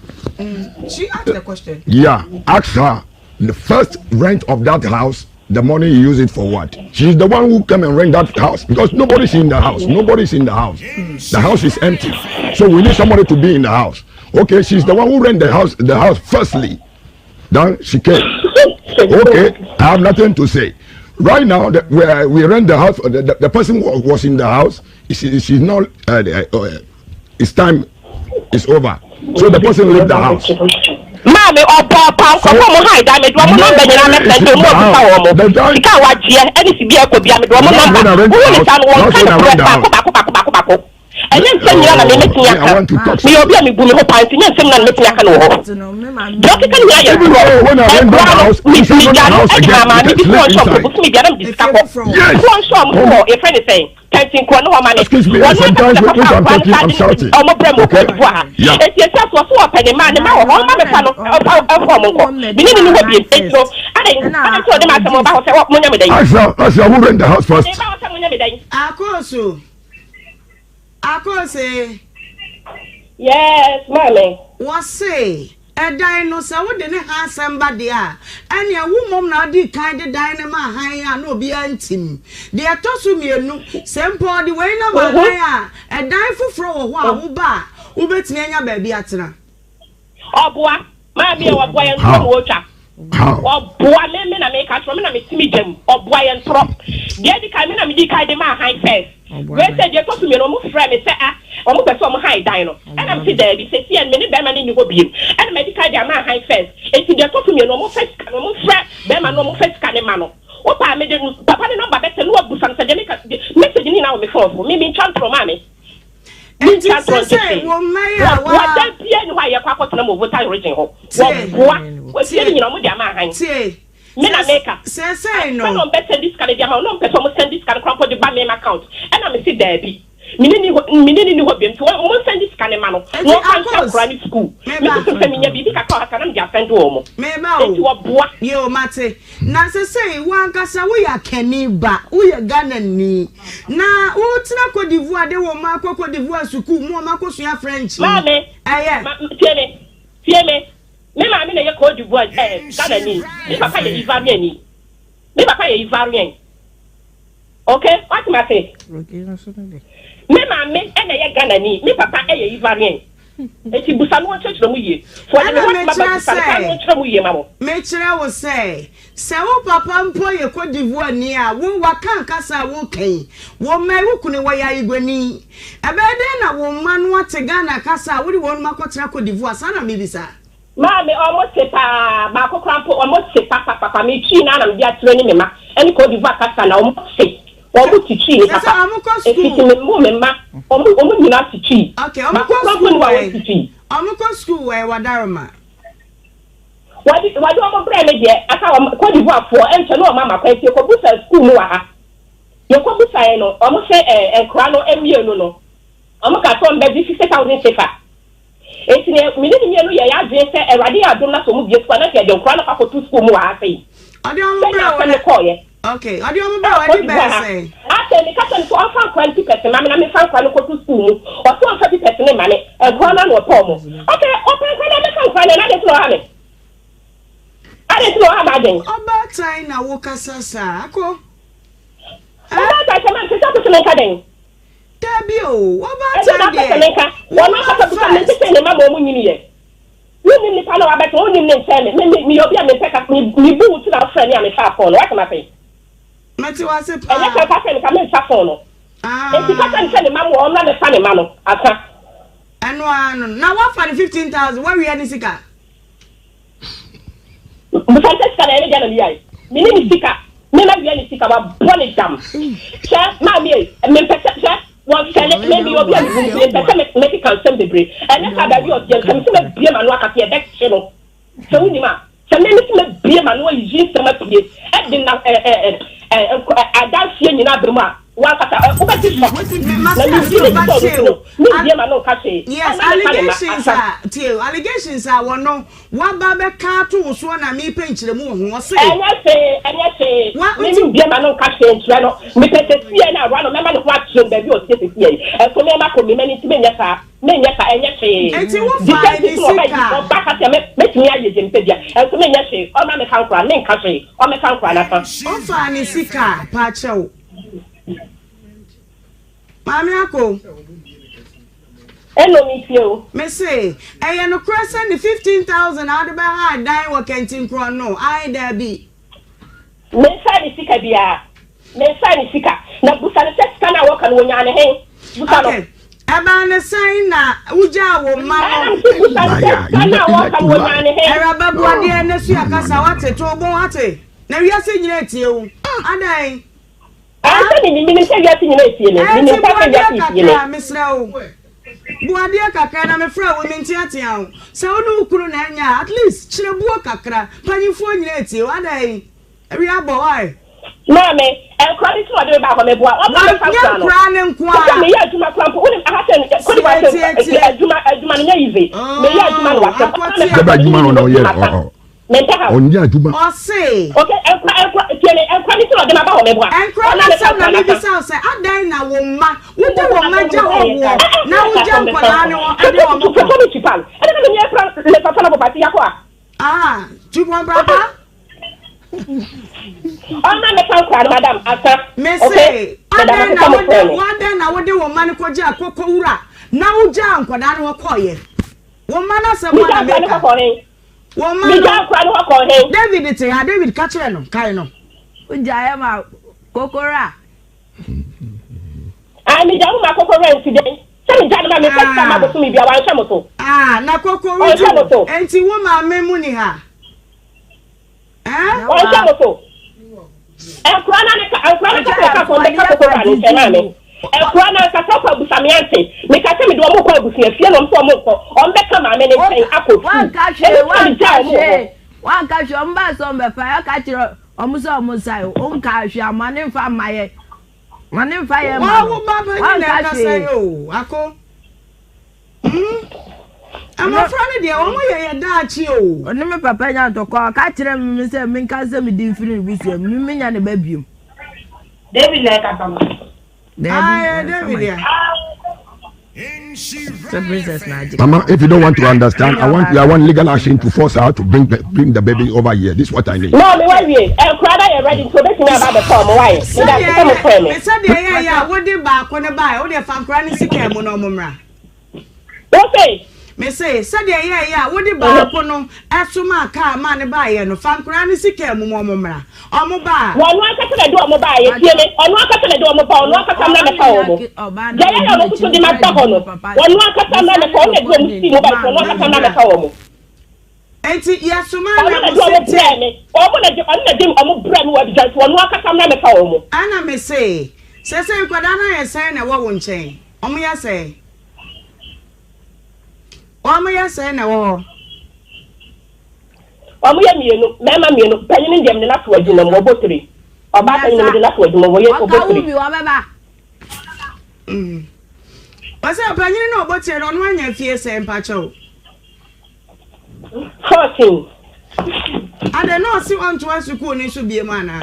She asked the question. Yeah, ask her. The first rent of that house, the money you use it for what? She's the one who came and rent that house because nobody's in the house. Nobody's in the house. The house is empty. So we need somebody to be in the house. Okay, she's the one who rent the house firstly. Then she came. Okay, I have nothing to say. Right now, we rent the house. The person who was in the house, she's not. Its time is over. So the person left the house. Mami opa ko mo hai da me do mo number nyina me send mo bisa wo mo sika wa gie eni si bia ko bia me do mo number wo ni san wo kan ko enye nsem nyina na me metia ka me obi a me bu me ho panti enye nsem na me metia ka no ho doki kan ya ya when I rent that house, me ja no mama me bi ko shop ko me bia na me disika ko ko shop mo e friend say Tenting Kono Mani. Excuse me, sometimes when I'm talking, I'm shouting. Okay. Yeah. It's yourself was so open, man. The man, all my fellow, beginning to be a so. I told them I about what money with I will rent the house first. Akose. Yes, mommy. What say? A dinosaur wouldn't have somebody. And your woman now did kind of dynama high no be antim. They are tossing me a no same body way number higher. A dime for fro who bar who bets me a baby at her. Oh, boy, mammy, or boy and water. Oh, boy, men I make us from a timid or boy and trop. The other kind of me kind of my high face. Where said you're talking to me almost friend, or some high dino. And I'm sitting there, they say, and many better in your beam. And medical dia ma high first enti de to me no mo first kan mo fra be ma no mo first kan ma no o pa me de papa ne number better no abu san se de message ni na o me phone me chan pro ma me enti say wo maya wa dan pia ni wa ye kwa kwatena mo voter origin ho wo tie ni na mo dia ma han tie me na maker say no no better this kind dia ma no person mo send this kind crop the ba me account and I me see there bi minini ni ho biem to mo send this kind ma no no kan primary school me to say me nya bi ka ka na me dia send wo mo me ba o enti wo boa yo mate na say wan kasa wo ya kani ba wo ya Ghana ni na wo tina Cote d'Ivoire de wo ma Cote d'Ivoire school mo ma ko sua French ma me tie me me ma me na ye Cote d'Ivoire Ghana ni me papa ye Ivoirien ni me papa ye Ivoirien okay what me say me ma me na ye Ghana ni me papa ye Ivoirien eti busa no chechiro mu ye for the what baba busa no chechiro mu ye mamo me chere wo say wo papa mpo ye Cote d'Ivoire ni a wo waka kasa wo kan wo mai wo kunu wo ya igwani ebe de na wo ma no ate Ghana kasa wo di wo ma kwatra Cote d'Ivoire sana me bisa ma me almost pa ba ko krampo almost papa me chi na me dia tire ni me ma eni Cote d'Ivoire kasa na almost omu tichi ni papa ekiti me mo me ma omu nyina tichi okay omu ko school we wadaroma wadi omu bre me je aka Cote d'Ivoire for enche no mama kwa ti ko busa school mu wa ha ye ko busa e no omu se enkra no emienu no omu ka to mbe 50,000 sefa eti ne minini mienu ye ya dwe se erade adom na so mu bie school na ke de enkra no ka ko to school mu wa ha sei ade omu bre we okay, adi omo ba wadi be say. Ate me kasa nto afa 20% ma me fa kwa no ko to school. O so afa 50% ma me. E go na no to mo. Okay, open kwa na me fa kwa na de to ha me. Ade to ha ma den. Oba tai na wo kasa sa ako. Oba tai se man se ta to me ka den. Tabi o, oba tai de. Wo ma kasa to me se ne ma mo mu nyini ye. You ni pa no abet o ni ne se me obi a me peka mi bu ti na friend ya me fa phone. What am I saying? Mati wa se pa. Ene ka se ni ka me fa phone no. Enti ka se ni ma mo na me fa ni ma no. Aka. Anu. Na wa fa ni 15,000. Wa wi ani sika. Bu fa se sika na ene dia na mi ai. Mi ni sika. Me na wi ani sika ba boni dam. Che ma mi me pesa che one sell maybe obi a me pesa me can send the break. Ene ka da bi o tie kam se me bie ma no aka tie deck che no. Se wuni ma. Se me ni me bie ma no yi se ma pie. E din na adansie nyina bruma wa kata o ba ti so na mi ma no ka say yes allegations are wono wa ba be ka to so na mi penchire mu ho se enya say mi ma no ka say ntura no mi pete sie na wa no me ma no kwa tro ba bi o se sie e so me ma ko mi mani ti me nya sa enya say enti wo fa ni sika o ba ka say me ti nya ye jempe dia e so me nya say o ma me kan kra me kan say o me kan kra na fa o fa ni sika pa chew Mami ako. Hello, Miss you. Me say, I no question the 15,000 out of hard dying work and think no. I there be. Me say ni sika bia. Me say ni sika. Na busa ni sika na work and wonya ne he. Busa no. Okay. Eba ne say na uja wo ma. Na work and wonya ne he. Era babu ade na su akasa wate to obo wate. Na wiase nyina tie o. Adai. Ni say ya tinyina etie ne. Ni pa ya etie ne. Misra o. Buadia kakra na me fra wo menti atia o. Se onu ukuru na anya at least chire buo kakra. Panyifo nyina etie o adai. Ewi abo why? Mame, e kwani ti wode ba ko me bua. O ba fa fa no. Me ya aduma krampo. Oni aha se ko ba se aduma ne yive. Me ya aduma no wa se. Ke ba aduma no na o ye. On ya juba. O say. Okay, tiene kwani ti wode ba ho me bua. Na se na me bisa say adai na wo ma. Wo de wo ma ja wo. Na wo ja nkola ne wo ade wo mo. Ko mi chipal. Ade na me ya fra le papa na bobati ya ko a. Ah, chupon papa. Ona me kan kwa madam asa. Me say, adai na wo de wo ma ne ko ja kokko wura. Na wo ja nkola ne wo koye. Wo ma na se mo na me ka. Wo ma no David ti ha David ka kire no kai no Ujaye ma kokora mi ja ma kokora nti den Say jana me first time abo so me bia wan hwe mo so. Na koko wi. Enti wo ma memu ni ha. Wan hwe mo so. Ekrana ne ka ko de ka ko ra ni chema me. Ekrana ka so kwa busamiante. Me ka se me do mo kwa busia fie no so mo ko. On be ka ma me ne chen akofu. Wan ka hwe. Wan ka hwe mba so mbe fa ya ka kire omuso omusai on ka hwe amane mfa maye. Mane mfa ye ma. Wo baba ni na ka say o ako. Ama frani de o mo ye da chi o. Oni me papa nya to ko ka kire me se me nka se me di mfiri bi se me nya ne ba biom. David like atama. David ya. The princess Nhyira. Mama, if you don't want to understand, I want legal action to force her to bring the baby over here. This is what I need. No, me why we? Crowd are ready to let me about the form. Why? Me that come for me. Me say yeah, what dey back on the buy? What dey fan kra ni sika mu no mumra. What say? Me say yeah, what dey back no esuma car man buy no fan kra ni sika mu mumra. Omo ba. Won wan ka tell do omo ba ye tie me. On wan ka tell do omo ba, on wan ka tell na me fa omo. Ya ya no kuto di ma ta hono. On wan ka tell na me fa omo do mu si mo ba, on wan ka tell na me fa omo. Enti yasuma na mo se me. Omo na dim omo bra me wa bi jan. On wan ka tell na me fa omo. Ana me say nkwada na ye say na wo nchen. Omo ya say. Omo ya say na wo. Omo ya mienu, mema mienu, panyin ndem ne na to adwuma mo botire. Oba panyin ne na to adwuma mo ye obotire. Obi wa baba. Wase panyin na obotire no no anya fie se mpacho. 14. Ade no si on to asuku ni so bie mana.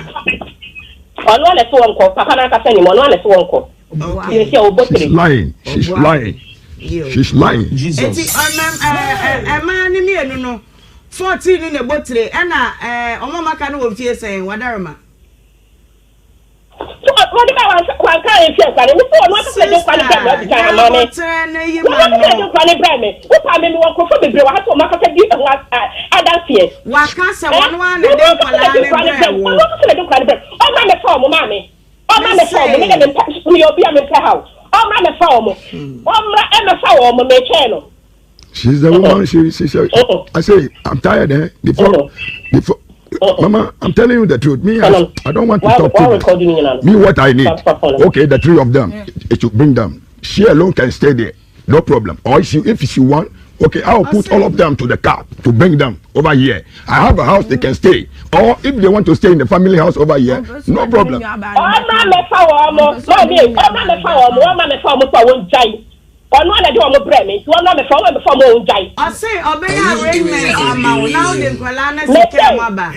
Ono le so wonko, papa na ka sani mo ono le so wonko. Okay. She's lying. She's lying. Jesus. Eti man ni mienu no 14 ni ne botire na omo maka no wo fie sen wadarema. So what about one kind of feel kwani me so no to dey kwani bra me kan ma me. What dey kwani bra me? Wo pa me won ko fo bebre wa ha so maka ta di adansie. Wa ka se won wa na dey kwala me bra wo. Wo to dey kwani bra. O ma me fa mo ma me. O ma me fa mo me me obi a me fa ha. O ma me fa mo. O ma e me fa wo mo me che no. She's the woman. I say, I'm tired. Before, Mama, I'm telling you the truth. Me, I don't want to talk to you. Me, what I need. Okay, the three of them. It should bring them. She alone can stay there. No problem. Or if she want, okay, I'll put all of them to the car to bring them over here. I have a house they can stay. Or if they want to stay in the family house over here, no problem. Ono na de omo brɛ me ono me fa omo me fa mo onjai I say obey arrangement ama now the kwala na sika maba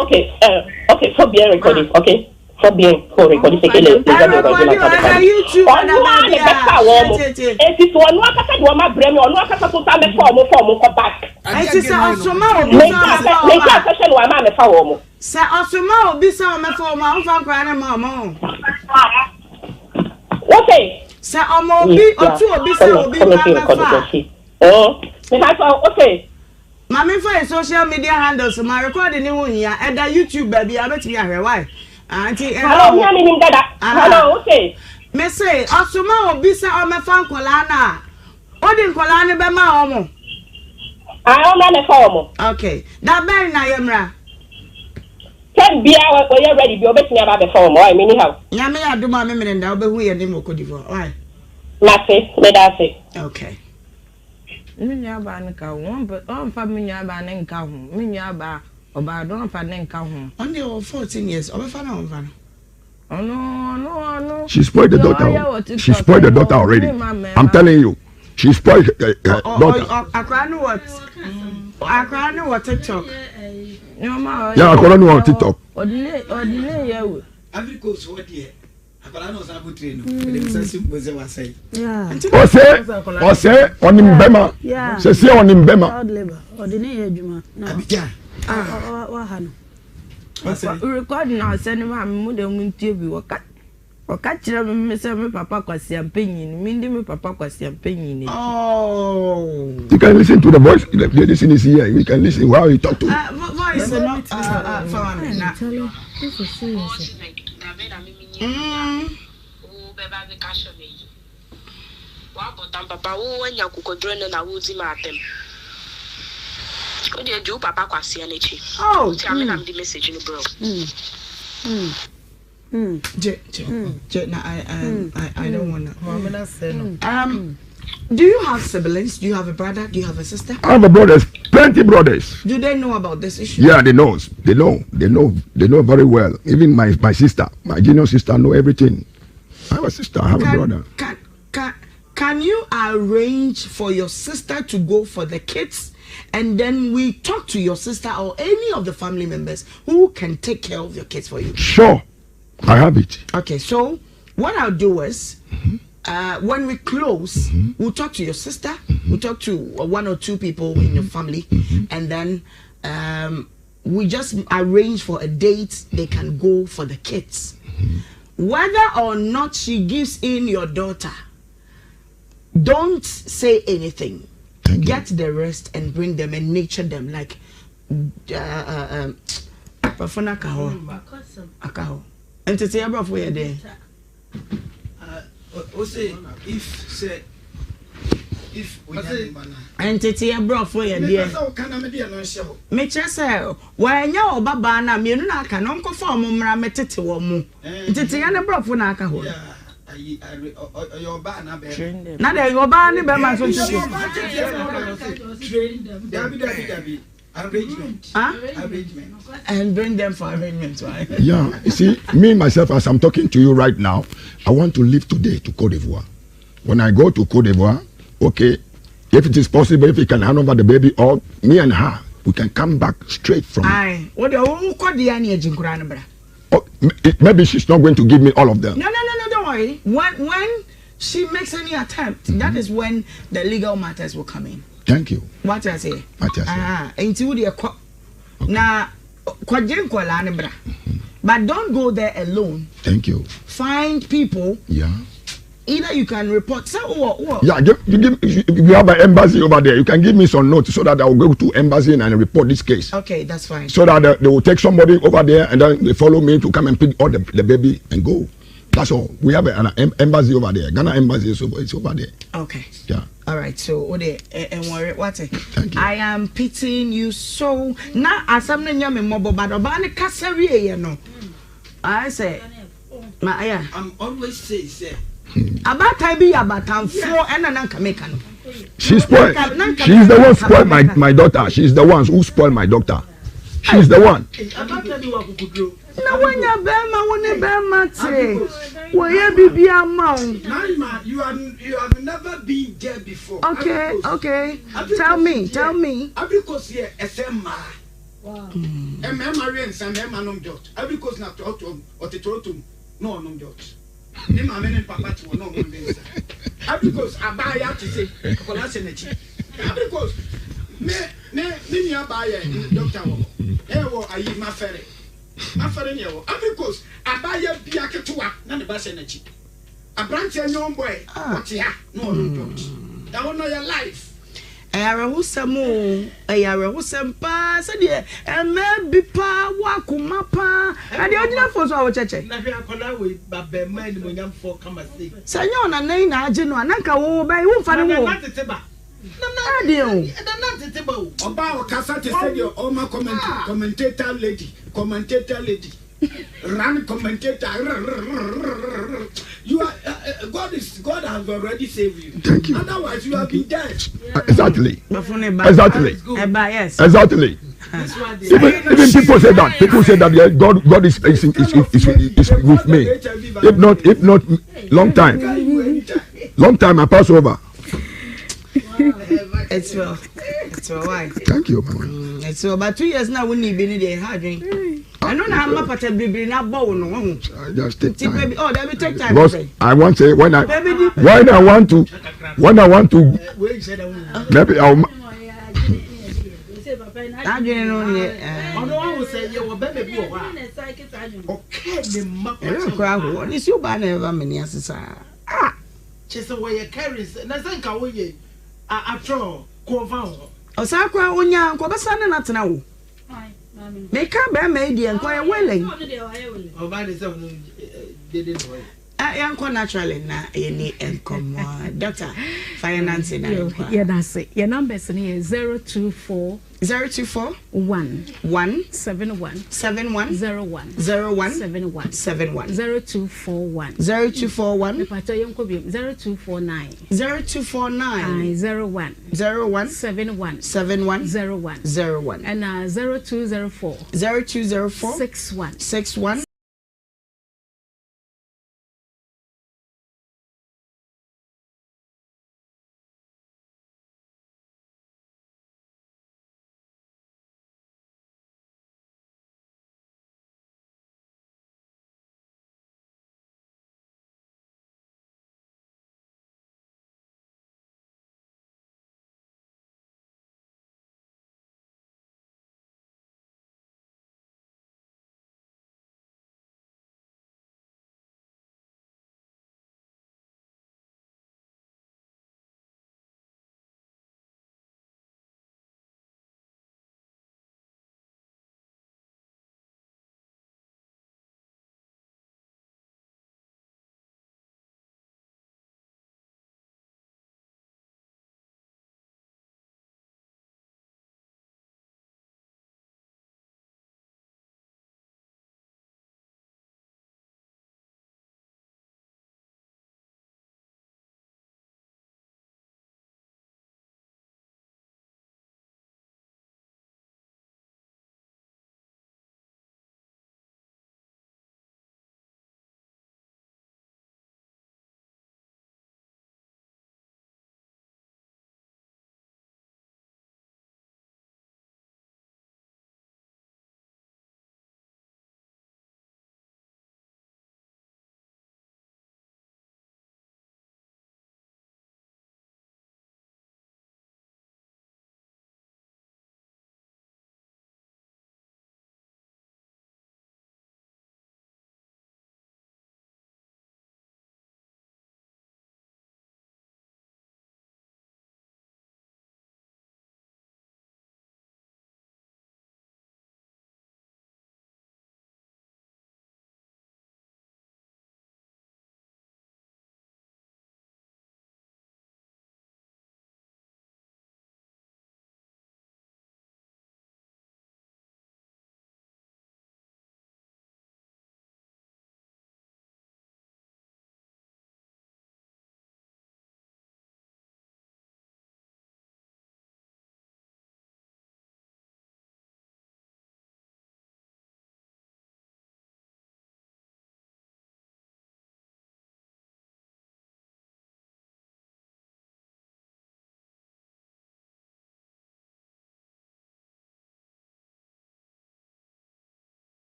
okay for being recording okay for being recording sekele YouTube ono na de fa wo enti so ono akasa de omo brɛ me ono akasa so ta me fa mo ko back enti se osoma obi me ka session wa ma me fa wo mo se osoma obi se o me fa o ma fa kwala na ma mo what say Say obi otu obi say obi ma me ha so okay mama for social media handles ma record ni ho hia e da YouTube baby abetimi ahwe why auntie hello nya ni dada hello okay me say osoma obi say o me fa nkola na odi nkola ne be ma o mo o ma me fa o mo okay that be na yemra Ten bia we you ready bi obetimi aba be fa o mo I mean how nyame adoma me menenda obehu ye ni mokodifo why Mate, me da say. Okay. Minya ba nka won fa minya ba nka ho. Minya ba oba don fa nka ho. On the 14 years, obefa na onfa no. No. She spoiled the daughter. She spoiled the daughter already. I'm telling you. She spoiled daughter. Akra no what? Akra no what TikTok. Yeah, akra no what TikTok. Odine yewo. Africa so what here? Akra no sa butre no. Dem say simple say wa say. Yeah. Ose onimbema. Se onimbema. Child labor. Odine ye adwuma. Abija. Wa ha no. Recording na send ma mu de mu ntie bi waka kire me say me papa kwasi ampanyin mi ndi me papa kwasi ampanyin ni. Oh. You can listen to the voice. The listen is here. We can listen while you talk to. Voice not for me na. This is serious. Papa, when you could join and I would see my them. Oh, do Papa Quasi and Echi. Oh, tell me I'm the message in the bro. I don't want to. Do you have siblings? Do you have a brother? Do you have a sister? I have brothers, plenty brothers. Do they know about this issue? Yeah, they know very well. Even my sister, my junior sister, know everything. I have a sister, I have a brother. Can you arrange for your sister to go for the kids, and then we talk to your sister or any of the family members who can take care of your kids for you? Sure, I have it. Okay, so what I'll do is, when we close, we'll talk to your sister, we'll talk to one or two people in your family, and then we just arrange for a date they can go for the kids. Whether or not she gives in your daughter, don't say anything. Get the rest and bring them and nurture them like Pafona Akaho. And to say about where they if and to say about where they make yourself why no baba na me no aka no nko form mra metete wo mu ntete ya na brofo na aka ho your ba na be na de your ba ni be ma so train arrangement and bring them for arrangement, right? Yeah, you see, me myself, as I'm talking to you right now, I want to leave today to Cote d'Ivoire. When I go to Cote d'Ivoire, okay, if it is possible, if we can hand over the baby, or me and her, we can come back straight from. Aye, what the maybe she's not going to give me all of them. No, don't worry. When she makes any attempt, that is when the legal matters will come in. Thank you. What I say? Into the na kwajenkola nebra. But don't go there alone. Thank you. Find people. Yeah. Either you can report. So what? Yeah, you have an embassy over there. You can give me some notes so that I will go to embassy and report this case. Okay, that's fine. So that they will take somebody over there and then they follow me to come and pick all the baby and go. That's all. We have an embassy over there. Ghana embassy is over there. Okay. Yeah. All right. So, and worry what? Thank you. I am pitying you so. Now, as I'm not young, mobile, but obani kasari, you know. I say, I'm always say. About time be about time 4 and an ankamekan. She's spoiled. She's the one spoiled my daughter. She's the one who spoiled my daughter. She's the one. Na wanya bema wone bema te. Woye bibia ma. You have never been there before. Okay. Tell me. Because here FM. Wow. Marry and some nom dot. Because na to or to no nom dot. Ni ma men papa to no nom dey. Because abaya to say kola senechi. Because me ni abaya doctor wo. Wo ayi ma fere. Afare nyewo because abaya bia ketewa na ne ba se na chi abranche nyom boy ote ha no no that one no your life ayare husam pa se de eme bi pa wakuma pa na de odina fo so a wo cheche na hwe akola we babbe man ni monyam fo kama say sanyo na nan na age no ananka wo bai wo fa ne wo na tete ba Oba Okasa to say your Oma commentator lady. Run commentator. You are God has already saved you. Thank you. Otherwise you have been dead. Exactly. Exactly. Exactly. Even people say that. People say that God is with me. If not, long time I pass over. It's well. Why? Thank you, Mama. It's well. But 2 years now, we need to be hard drink. I don't know how much I be not born. I just take time. Oh, that will take time. Because I want to say when I want to, maybe I'll. I didn't know yet. It's your banner of many as ah. Just the way you carry. Na sanka wo ye atro ko fa ho. Osakwa onya nko besa na natena wo. Me ka be ma di enko ye wele. O ba de se no dede no. yanko naturally na any income doctor finance na yeah that's it your numbers is 024 1 71 01 71 0241 Mepato yanko bi 0249 01 71 01 and 0204 61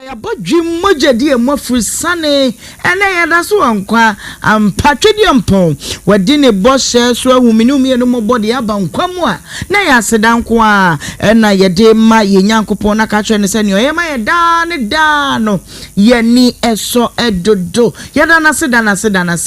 ya bodwim moja die mofri sane ene ya da so ankwa ampatwedi ampon wadi ne boshe so ahumini umie no mobodi aba nkwamu a na ya sedanko a na ye de ma ye nyankopon na ka kire ne se ne oyema ye da ne da no ye ni eso edodo ye da na se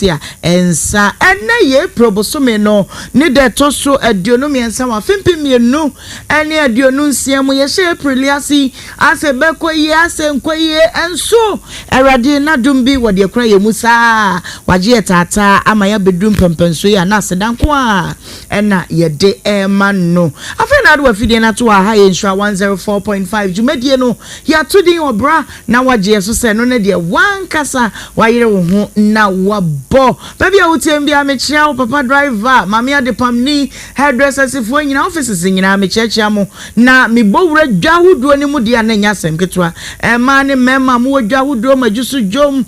a ensa ene ye probosome no ne de to so aduonu miensa wa fimpimienu ene aduonu nsiam ye hye apriliasi ase beko ye ase kwaye enso erade na dumbi wode ekra ye musa waje tata ama ya bedum pempenso ya na sedanko a ena ye de emano afa na do afide na to ha ye nswa 104.5 jumedie no ya tudi obra na waje so se no ne de wankasa wayere wo ho na wabo baby a wutem bia me chia papa driver mama ya de pamni hairdresser sifo nyina offices nyina me chia mo na me bowura dwa hodo ni mu dia na nya sem ketwa ma mane mema mu odwa wodro majusu jom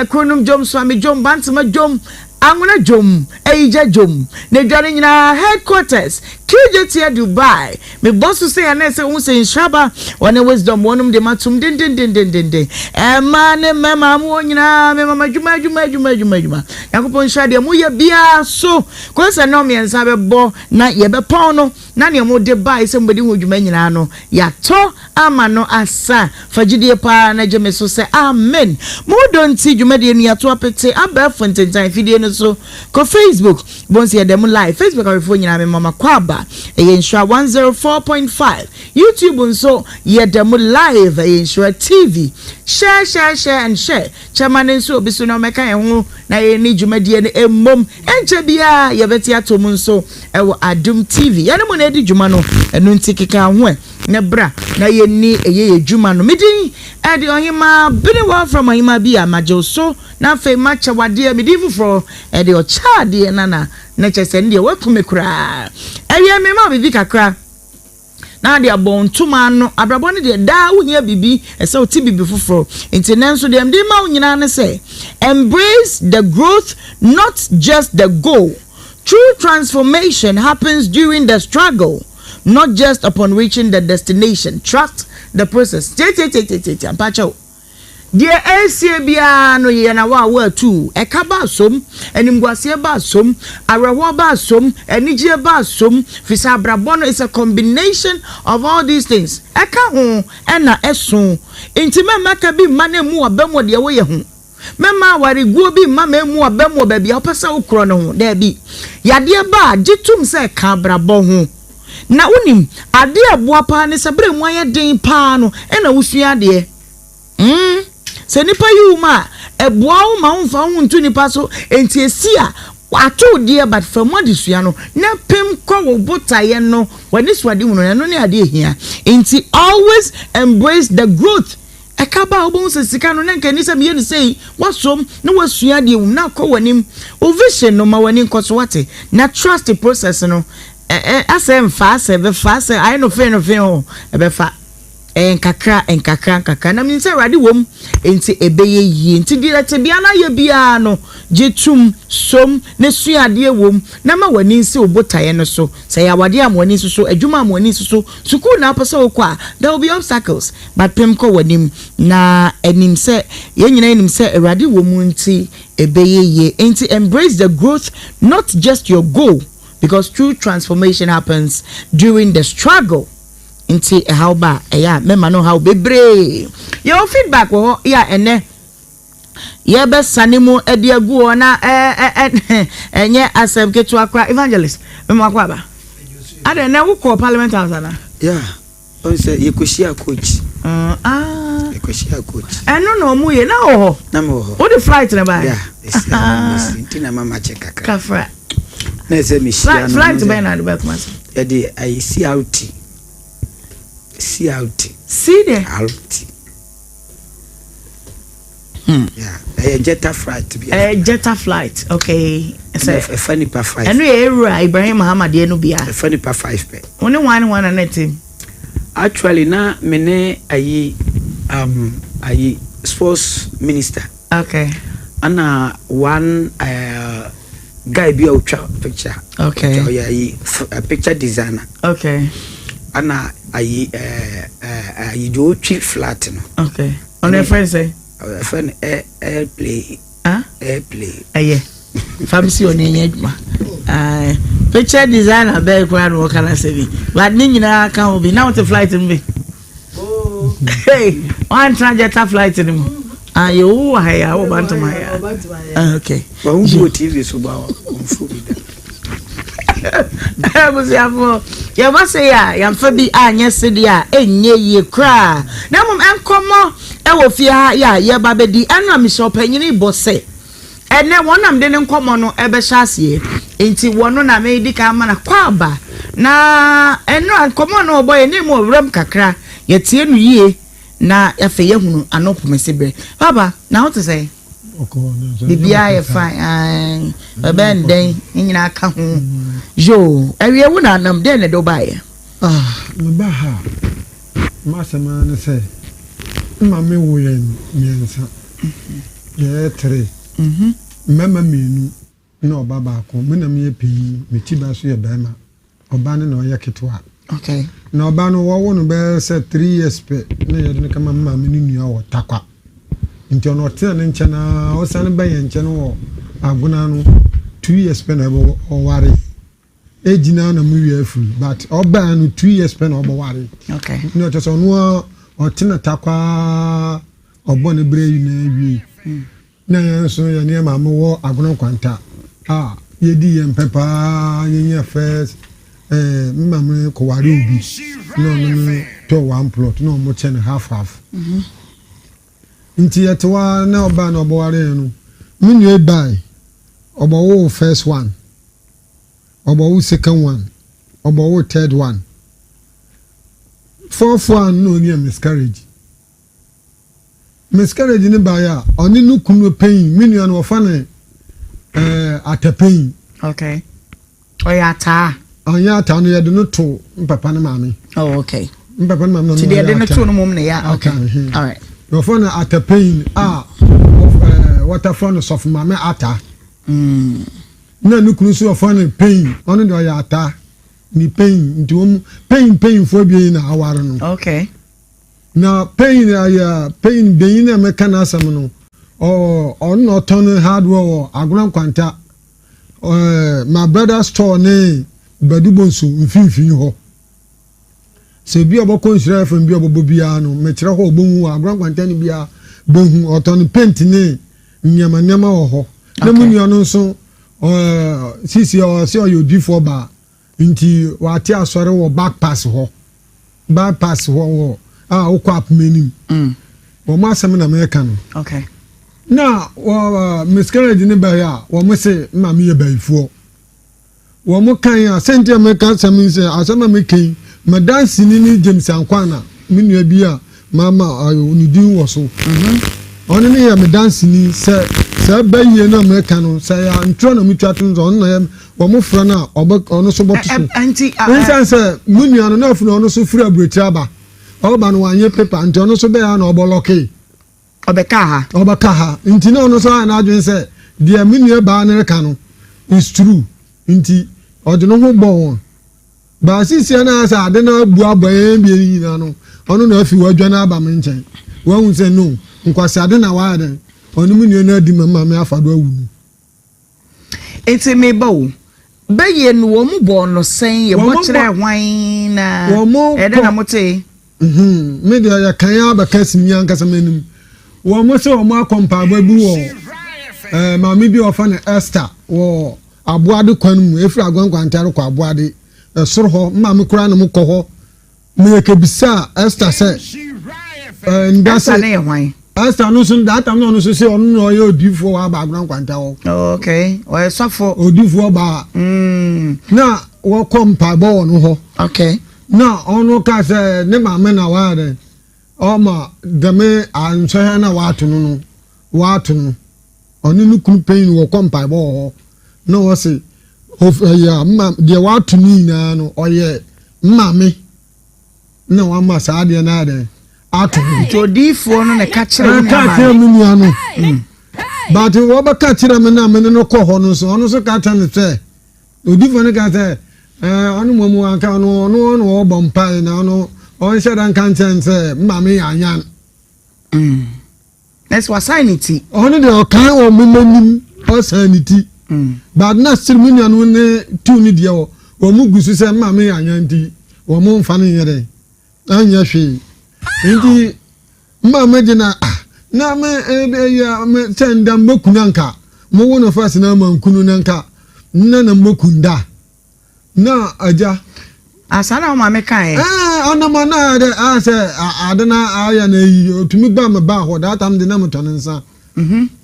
kronum jom swami jom bantama jom anguna jom eija jom ne dware nyina headquarters KJT Dubai me boss say anese won say Nhyira one wisdom wonum de matum den mane mema mu nyina me mama juma yakopon Nhyira de mu ye bia so ko se no me nsa bebo na ye be pon no na ne mo de bai se mbodi hu dwuma nyina no ya to ama no asa fagidie pa na jeme so say amen mo don ti dwuma de nu ya to apete aba fontentan fidie no so ko Facebook bonse ye dem live Facebook awefo nyina me mama kwaba Nhyira 104.5 YouTube nso ye dem live Nhyira TV share and share chairman nso obiso no meka ho na ye ni dwuma de ne emmom enche bia ye beti atom nso ewo Adum TV ye no na di dwuma no enu ntikeka ho ne bra na ye ni eye dwuma no medin edi Ohemaa Benewaa from Ohemaa bia majoso na fe macha wade medifu for edi o chade na chese ndi wakume kura ewie me ma bibi kakra na de abon tuma no abrabo ne de da wuhia bibi ese oti bibi foforo intenenso dem de ma wunyina ne say embrace the growth, not just the goal. True transformation happens during the struggle, not just upon reaching the destination. Trust the process. Ampacho dear LCA bia no ye na wa tu ekaba som enimguase ba som arewo ba som enije ba som fisa brabo no is a combination of all these things eka ho ena eson intime maka bi mane mu abamo de wo ye ho mema wari guo bi mama mu abamo ba bia opasa ukro no ho da bi yade ba gitum se ka brabo ho na unim ade aboa pa ne sebre mu aye den pa no ena wusua de se nipa yuma eboa wo ma wonfa wo ntu nipa so enti esia wato de but from adisua no na pem kwa wo botaye no wani swade mu no ne ade ehia enti always embrace the growth ekaba obon se sika no nka ni se me yeni sei wasom na wasua de na kwa wanim o vision no ma wani nkoso wate na trust the process no asem fa se be fa se I no fe ho e be fa enkakra na minse rade wom enti ebeye yi enti direte bia na ye bia no jetum som ne suade wom na ma wani nse obotaye no so say ya wade amwani so adwuma amwani so suku na apasa okwa there will be obstacles but pem ko wanim na enim se ye nyina enim se rade wom enti ebeye yi enti embrace the growth, not just your goal, because true transformation happens during the struggle. Inti how ba mema no how bebre your feedback wo ya ene ye be sanemu edi agu na enye asem ketu akra evangelist mema akwa ba ade na wo call parliament house na yeah on say ye koshia coach ye koshia coach eno no mu ye na ho na mo ho wo the flight na ba yeah ntina mama check akra kafra na say mi shia no flight be na de ba kuma e de I see out see there out yeah a jetta flight okay so a funny per 5 and we Ibrahim Muhammad enu bia a funny per 5 pe only one and team actually na mene ayi sports minister okay ana one guy be out picture okay a picture designer okay ana ayi do trip flat no okay on your friend say friend airplay aye famisi on enye picture designer be kwa no kala sebi but ni nyina ka obi now the flight mbe oh hey one transjecta flight ni mo ayo haya wo bantu haya okay ba ungo TV so ba onfu bi da Musiafo ya base ya mfa bi anya sedi a enye ye kra na mom enkomo e wo fie ha ya ba bedi anu am shop anyini bose ene wonam de ne nkomo no e be hyasie enti wono na me di ka ma na kwaba na enu nkomo no oboye ni mo wram kakra ye tie nu yie na ya fe ye hunu anopomesebe baba na what to say bibia ye fine ben den nyina aka ho yo ewie wu na nam den ne do bae me ba ha ma sama ne say Mammy William, Miansa. Yeah, 3. Mamma me, no Baba, Minamia P, Michibasu Bama, or Bannon or Yakitwa. Okay. No Bano won't bear said 3 years, near the Kamama Mini or Takwa. Into an hotel in China or San Bay and Channel, Agunano, 2 years penable or worry. Ejina na mu free, but oba no 2 years pen obo ware. Okay. No just on o tina takwa obo ne bre na wi. Na so ya ne ma mo wo agono kwanta. Ah, ye di yem pepa ye first mmam ko ware obi. No to one plot no mo chen half. Nti yetwa na oba na obo ware no. Munye buy obo wo first one. Obo second one, obo third one. Fourth one no near miscarriage. Miscarriage in baya oni no kunu pain, minion of fane at a pain. Okay. Oyata. Oyata no ya do no to papa na mami. Oh, okay. Papa na mami. Today dey no to no mum na ya. Okay. All right. Your phone at a pain water front of mama ata. Na nukunu so ofan pain ono de ya ata ni pain nti pain for bi na aware no. Okay. Na pain ya pain be na meka na asam no no turn hard work agran kwanta my brother store ne badubonsu mfimfini ho se bi oboko nsira fam bi obobo bia no me kire ho obonwu agran kwanta ni bia bohu oton paint ne nyama ho na mu nyo no so sisi o se o yodi for ba nti wate asore wo back pass ho ukwap menim wo ma asem na meka no. Okay. Na miscarriage ne ba ya wo mo se ma me ye baifuo wo mo kan ya sente meka asem se asema mekan madansi ni James Ankwana menua bi a mama onidin wo so ono ne ya madansi ni se baye na meka no se ya ntro na mutwato nzo ono na wo mo fra na ono so boto so anti se menua no na afuna ono so fra aburetira ba oba no anye paper nti ono so be ya na oboloke obeka ha nti na ono so na adwen se dia menua ba na reka no is true nti ode no ho bon ba sisi na asa ade na bu aboye bi yi na no ono na afi wadwa na aba me nchen wa hu se no nkwase ade na wa ade onu menua na di mama me afado awu enti me bawo baye no wo mu bo no sen ye bo kire hwan na ede na mote me dia ya kan ya ba kasim ya nkasa menim wo mo se wo ma kompa ba bi wo mama bi ofa na Esther wo aboade kwan mu efra agwankwantare kwa aboade soro ho mama kura na mukọ ho me ke bisa Esther se ndase na ye hwan Esther no so that am no so se onu no ye odifo wa ba agwankwanta ho. Okay o esofo odifo ba na wo kompa ba wo no ho. Okay na onu ka se ne mama na wa de o ma deme anso ha na wa to no oni nu kun pain wo kompa ba ho no wo se ya ma de wa to ni na no oye mama na wa ma sa de na de atu jodifo no na ka kire mu anu but wo ba ka kire me na me no ko ho no so ono so ka ta ne se odifo ne ka se onu momu anka no wo bompa na no on sha dan kan se mama yanyan that's what sanity onu de o kan wo memenim o sanity but na sirmunya no ne tu ni de wo mu gusu se mama yanyan di wo mu mfa ne yere anya hwe ndi mama jina na me ya me tenda mbokunanka mo wono fast na mankunu nanka na mbokunda na aja asana o mama kan ona mana de ase adana aya na yi otumi ba me ba ho that am de na mutone nsa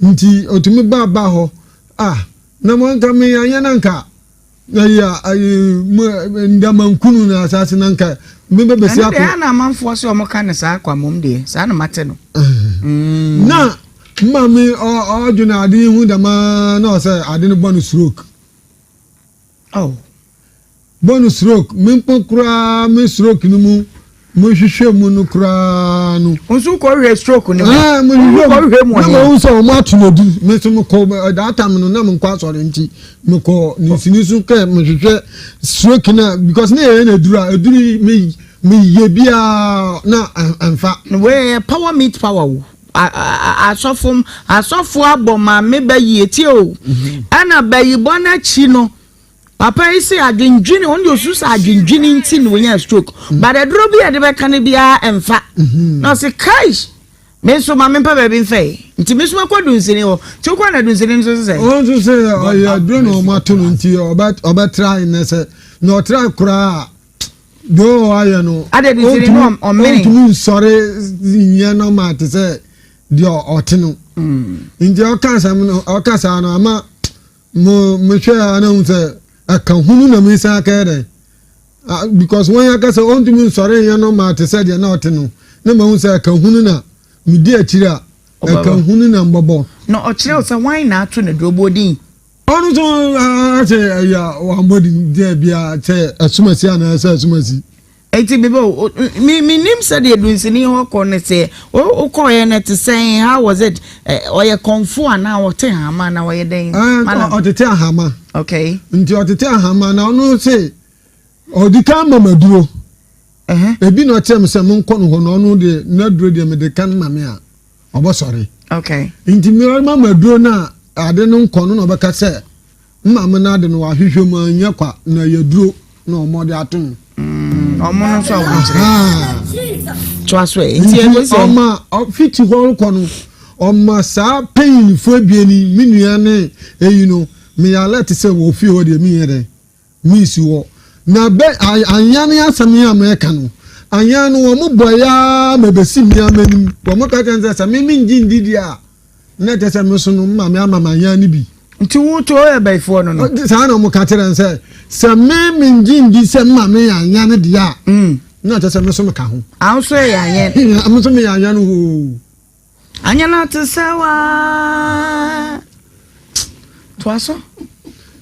nti otumi ba ho na mo nka me anya nanka ya ndamankunu na asase nanka mbe besi akọ na manfo so mo kan sa akwa mom de sa na mate no na mami o juna adi hu da ma na say adi no bonus stroke bonus stroke me pokura me stroke ni mu mo hwehwe mu no kura no unsu ko hwe stroke ni mo hwe mo na mo so mo atunodu me so mo ko that time no na mo kwa so nti me ko ni sinisu ke mo hwehwe stroke na because na e na eduru me ye bia na amfa we power meet power asofo aboma me bayi eti o ana bayi bona chi no papa isi adwindwini on your sus adwindwini nti no nya stroke but the drop here de be kan bia emfa no se kai me so ma me pa ba bi mfa nti me so akwa dunsini o ti kwa na dunsini so se o so se o ya drone o ma to nti oba try na se no try kura do aye no ade dunsini no o me tu sorry nya no ma te se dio otinu nti o kan sa no ama mo hwe ana unse aka hunu na me sa ka de because when you say on to me sorry you know ma te said you not no na ma hu say aka hunu na me di akira aka hunu na mbobo no o kire o say why na ato na drobodin onu so say ya wa mbodi de bia say asumasi ana say asumasi eti bebo me nim said the dunsini ho ko ne say o ko ye na te say how was it o ye konfu ana o te hama na o ye den o te hama okay nti o te hama na onu say o di kan mama duro ebi no tem se mon ko no ho no onu de na duro de me de kan mama a obo sorry okay nti me mama duro na ade no nko no no be ka se mama na ade no wa hwehwe ma anya kwa na ye duro na o mo de ato ọmọ no so awonjire twaswe nti e se ọma fiti ho ko no ọma sa pain fo bieni minua ne eyino me ya let say wo fi ho de mi yere mi si wo na be anya ne asami America no anya no wo mo boya mebesi mi amanim wo mo ka tense sa mi nji ndidi a na tese me so no ma me ama anya ni bi nti wo to e bai fo no no sa na mo ka tire nse se me nji ndi se ma me anya ne dia na tese me so me ka ho an so e anya am so me anya no ho anya na te sawa to aso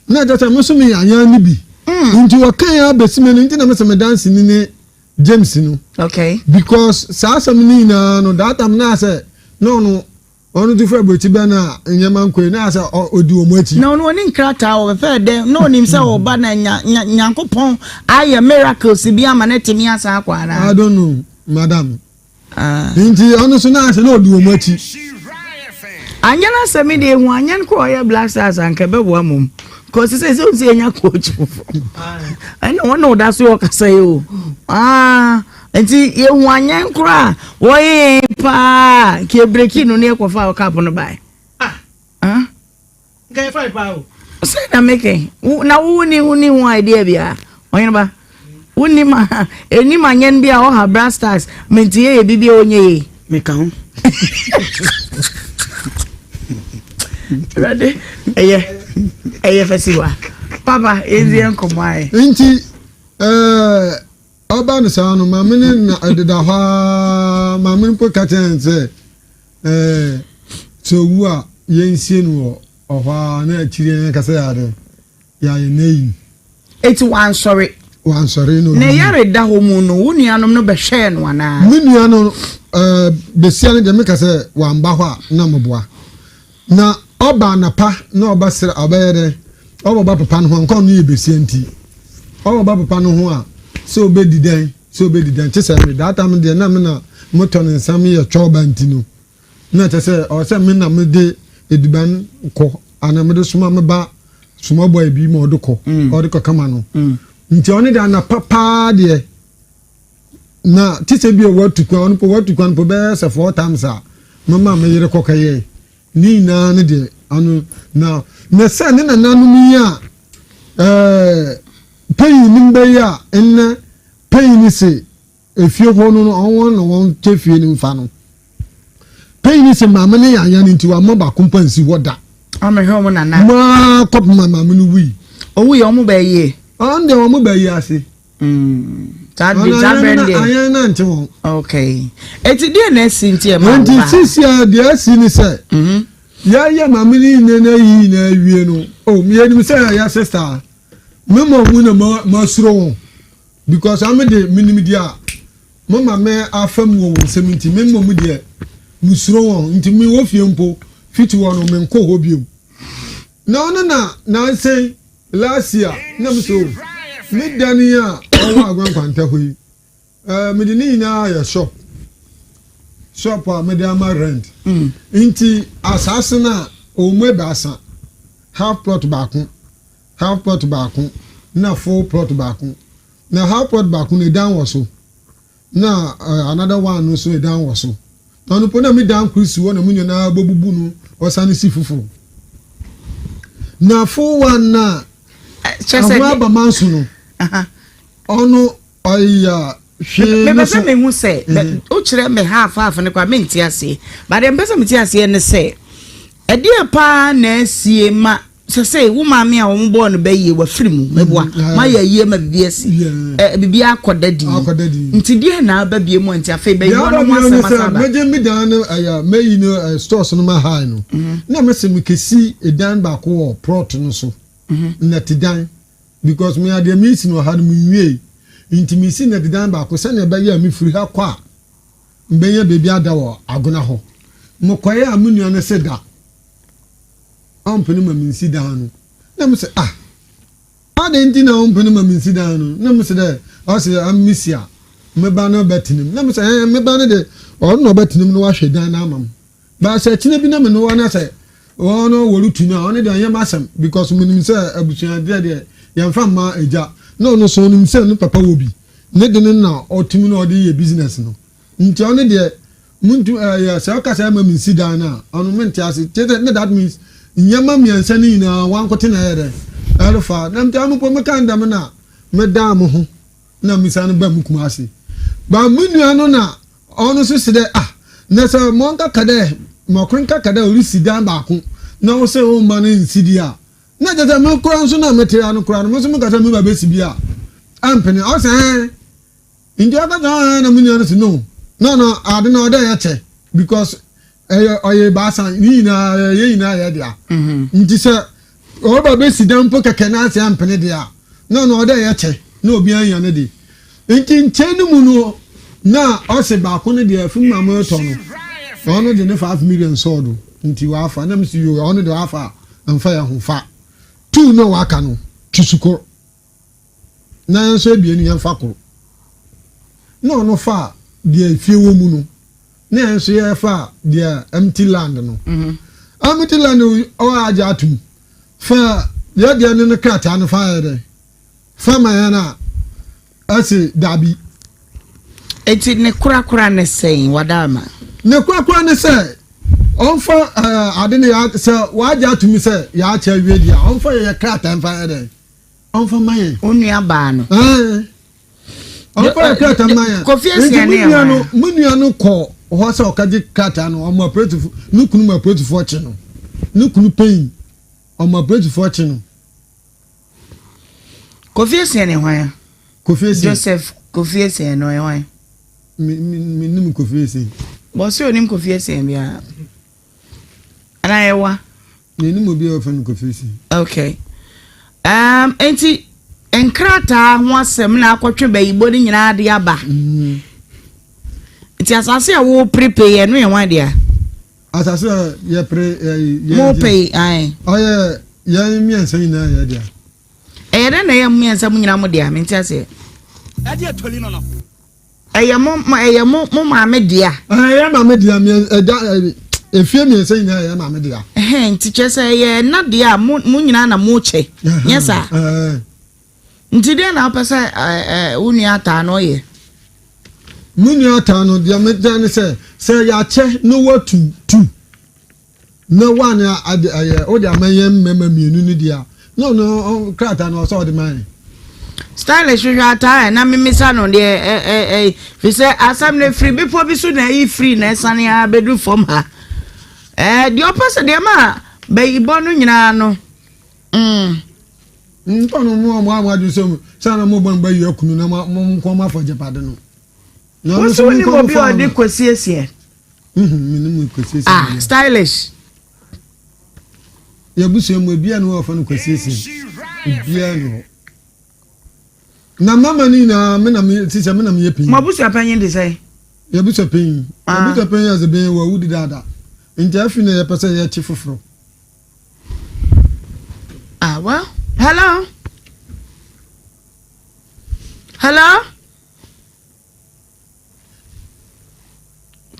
na tese me so me anya ni bi nti wo kan ya besi me nti na me se me dance ni ne James no okay because sa asam ni na no that am na say no onu tu fe boti be na nyama nkwe na say odi omo achi no ni nkrata o fe de no nim say o ba na nyankopon aye miracles bi ama na temi asa akwa na I don't know madam nti onu so na say no odi omo achi anya na se me de hu anya ko oye Black Stars anka be bo amom ko se se anya coach ana wona da so o kasa yo enti ye hu anya nkura wo ye pa ke breaki no ne ekofa o cap no bai Ngai fa pa o say na make na wuni hu idea bia onye ba wuni ma eni ma nyen bia o ha Black Stars menti ye bibia onye me ka ho ready eye fesiwa papa ezi enkomo ai nti oba no sa no ma me na ededa ha ma me ko ka tense so wu a yensie no oha na akire ka se ade ya ye nei eti wan sorry no ne yare da ho mu no wunuanom no be hwe no ana minua no besia ne de me ka se wan ba ho a na moboa na oba na pa na oba sere obere oba papa no ho nko no ye besia nti oba papa no ho a so be didan chese me that time de na me na moto ne nsam ye choba nti no na chese o se me na me de eduban ko ana me de suma me ba suma boy bi mo do ko o de ko kama no nti oni da na papa de na chese bi o watu kwa po be se 4 times a mama me yere ko kaye ni na ne de anu na se ne na nanu mi a pain nimbe ya enne pain se efie ho no onwon no won tefie ni mfa no pain se mama ne ya nti wa maba kompansi woda amehwe mo nana ma kop mama no wi owu ye omo ba ye on de omo ba ye ase that brande ayan na nti won okay eti die na sinti e ma nti sisia de asini se ya mama ni na yi na wie no o mi enim se ya sister memo mu na ma suro won because am de minimidi a mama me afam wo nsɛm me mmom de musuro won nti me wo fie mpo fiti wo no me nkɔ hɔ biom na say last year na me so me dania owo agwankwanta hɔ yi me de ni na ya shop a me de ama rent nti asase na o mu ebasa half plot baako na full plot baako na half plot baako ne dan wo so na another one no so e dan wo so na no pona me dan krisi wo na mu nyina bobubu no osane si fufu na full one na chese ba manso no ono oya hwe me pese me hu se o kire me half ne kwa me ntiase ba de pese me ntiase ne se edi pa na asie ma say woman me a wo mbo no bayi wa firimu meboa ma ya yie ma bibiasi bibia akodadi nti die na ba bie mu nti afa bayi wo no mo asema meje me dan aya meyi no stores no ma high no na me se me kesi edan ba ko wo prot no so na tidan because me ade me si no ha no nwie nti me si na tidan ba ko se na ba ya me firi ha kwa mbenye bibia da wo agona ho mo koye amunua no se da ompeni ma minsi dan na me say adenti na ompeni ma minsi dan na me say de o say amisia me ba no betinim na me say me ba no de o no betinim no wa hwe dan na amam ba say kine bi na me no na say o no worutu na o ne de yam asem because me nim say abusuan de yam fa ma eja no no so nim say no papa wo bi ne de na otimi na o de ye business no nti o ne de muntu ya say o ka say ma minsi dan na ono menti ase that means nyama miansa ni na wankote na yere alfa na mtamu po mekanda na medam ho na misano ba mukuma ase ba munua no na ono so sede na so monka kade mokrinka kade orisi dan ba ko na wo se o ma na nsidi a na jata me kura nso na metere ano kura no mo so me kasa me ba besi bia ampene o se ndi aka na munua no se no ade na oda ya che because oye basa ni na ye na ya dia nti se o ba be sidan po keke na ase ampene dia no oda ya che na obi anya ne di nti nchenu mu no na o se ba ko ne dia fu mama to no no de ne 5 million sodo nti wa afa na msi yo ono de afa amfa ya ho fa tu no wa aka no kisuko na so ebie ni yamfa koro no fa dia fie wo mu no na so ye fa dia empty land no empty land o aja atum fa ya dia ne krata no fa ya fa ma ya na ase dabi eti ne kura ne sei wadama ne kura ne sei on fa ade ne ya se wa aja atum se ya acha wie dia on fa ya krata fa ya on fa ma ya onua ba no on fa ya krata ma ya confess ne ya munua no ko ho se okaje krata no omo operative nukunu ma operative fortune no nukunu pain omo operative fortune no confess ne hwan confess Joseph confess ne no hwan mi nim confess bo se onim confess bia ana yewa ni nim obi o fan confess okay enti enkrata ho asem na akotwe bayibo ni nyina ade aba ti asase a wo prepare no ye wan dia asase ye mo pay ai oye ye miensa ina ye dia na ye miensa mu nyina mo dia me ti ase ade atoli no mo ma me dia ye ma me dia efie miensa ina ye ma me dia nti chese ye na dia mo nyina na mo che yesa nti dia na pesa uni ata no ye munu atano dia medane se ya che no watu no one o dia mayem mema mienu ni dia no krata no so de man stylish ata na mimisa no de fi se asam ne free before bi so na yi free na sane a bedu form ha di opposite de ma be ibo no nyina no ntono mo amadu so sana mo bon ba yi akunu na mo ko ma foje pade no what's when you be on the kwesiesie minimum kwesiesie stylish ya busu mo bia no ofa no kwesiesie bia no Na mama ni na me na me ti se me na me pin. Ma busu apanyin de say. Ya busu pin. Ya busu pin as be wa wudi dada. Nti afi na ya pese ya chi foforo. Ah well. Hello. Hello.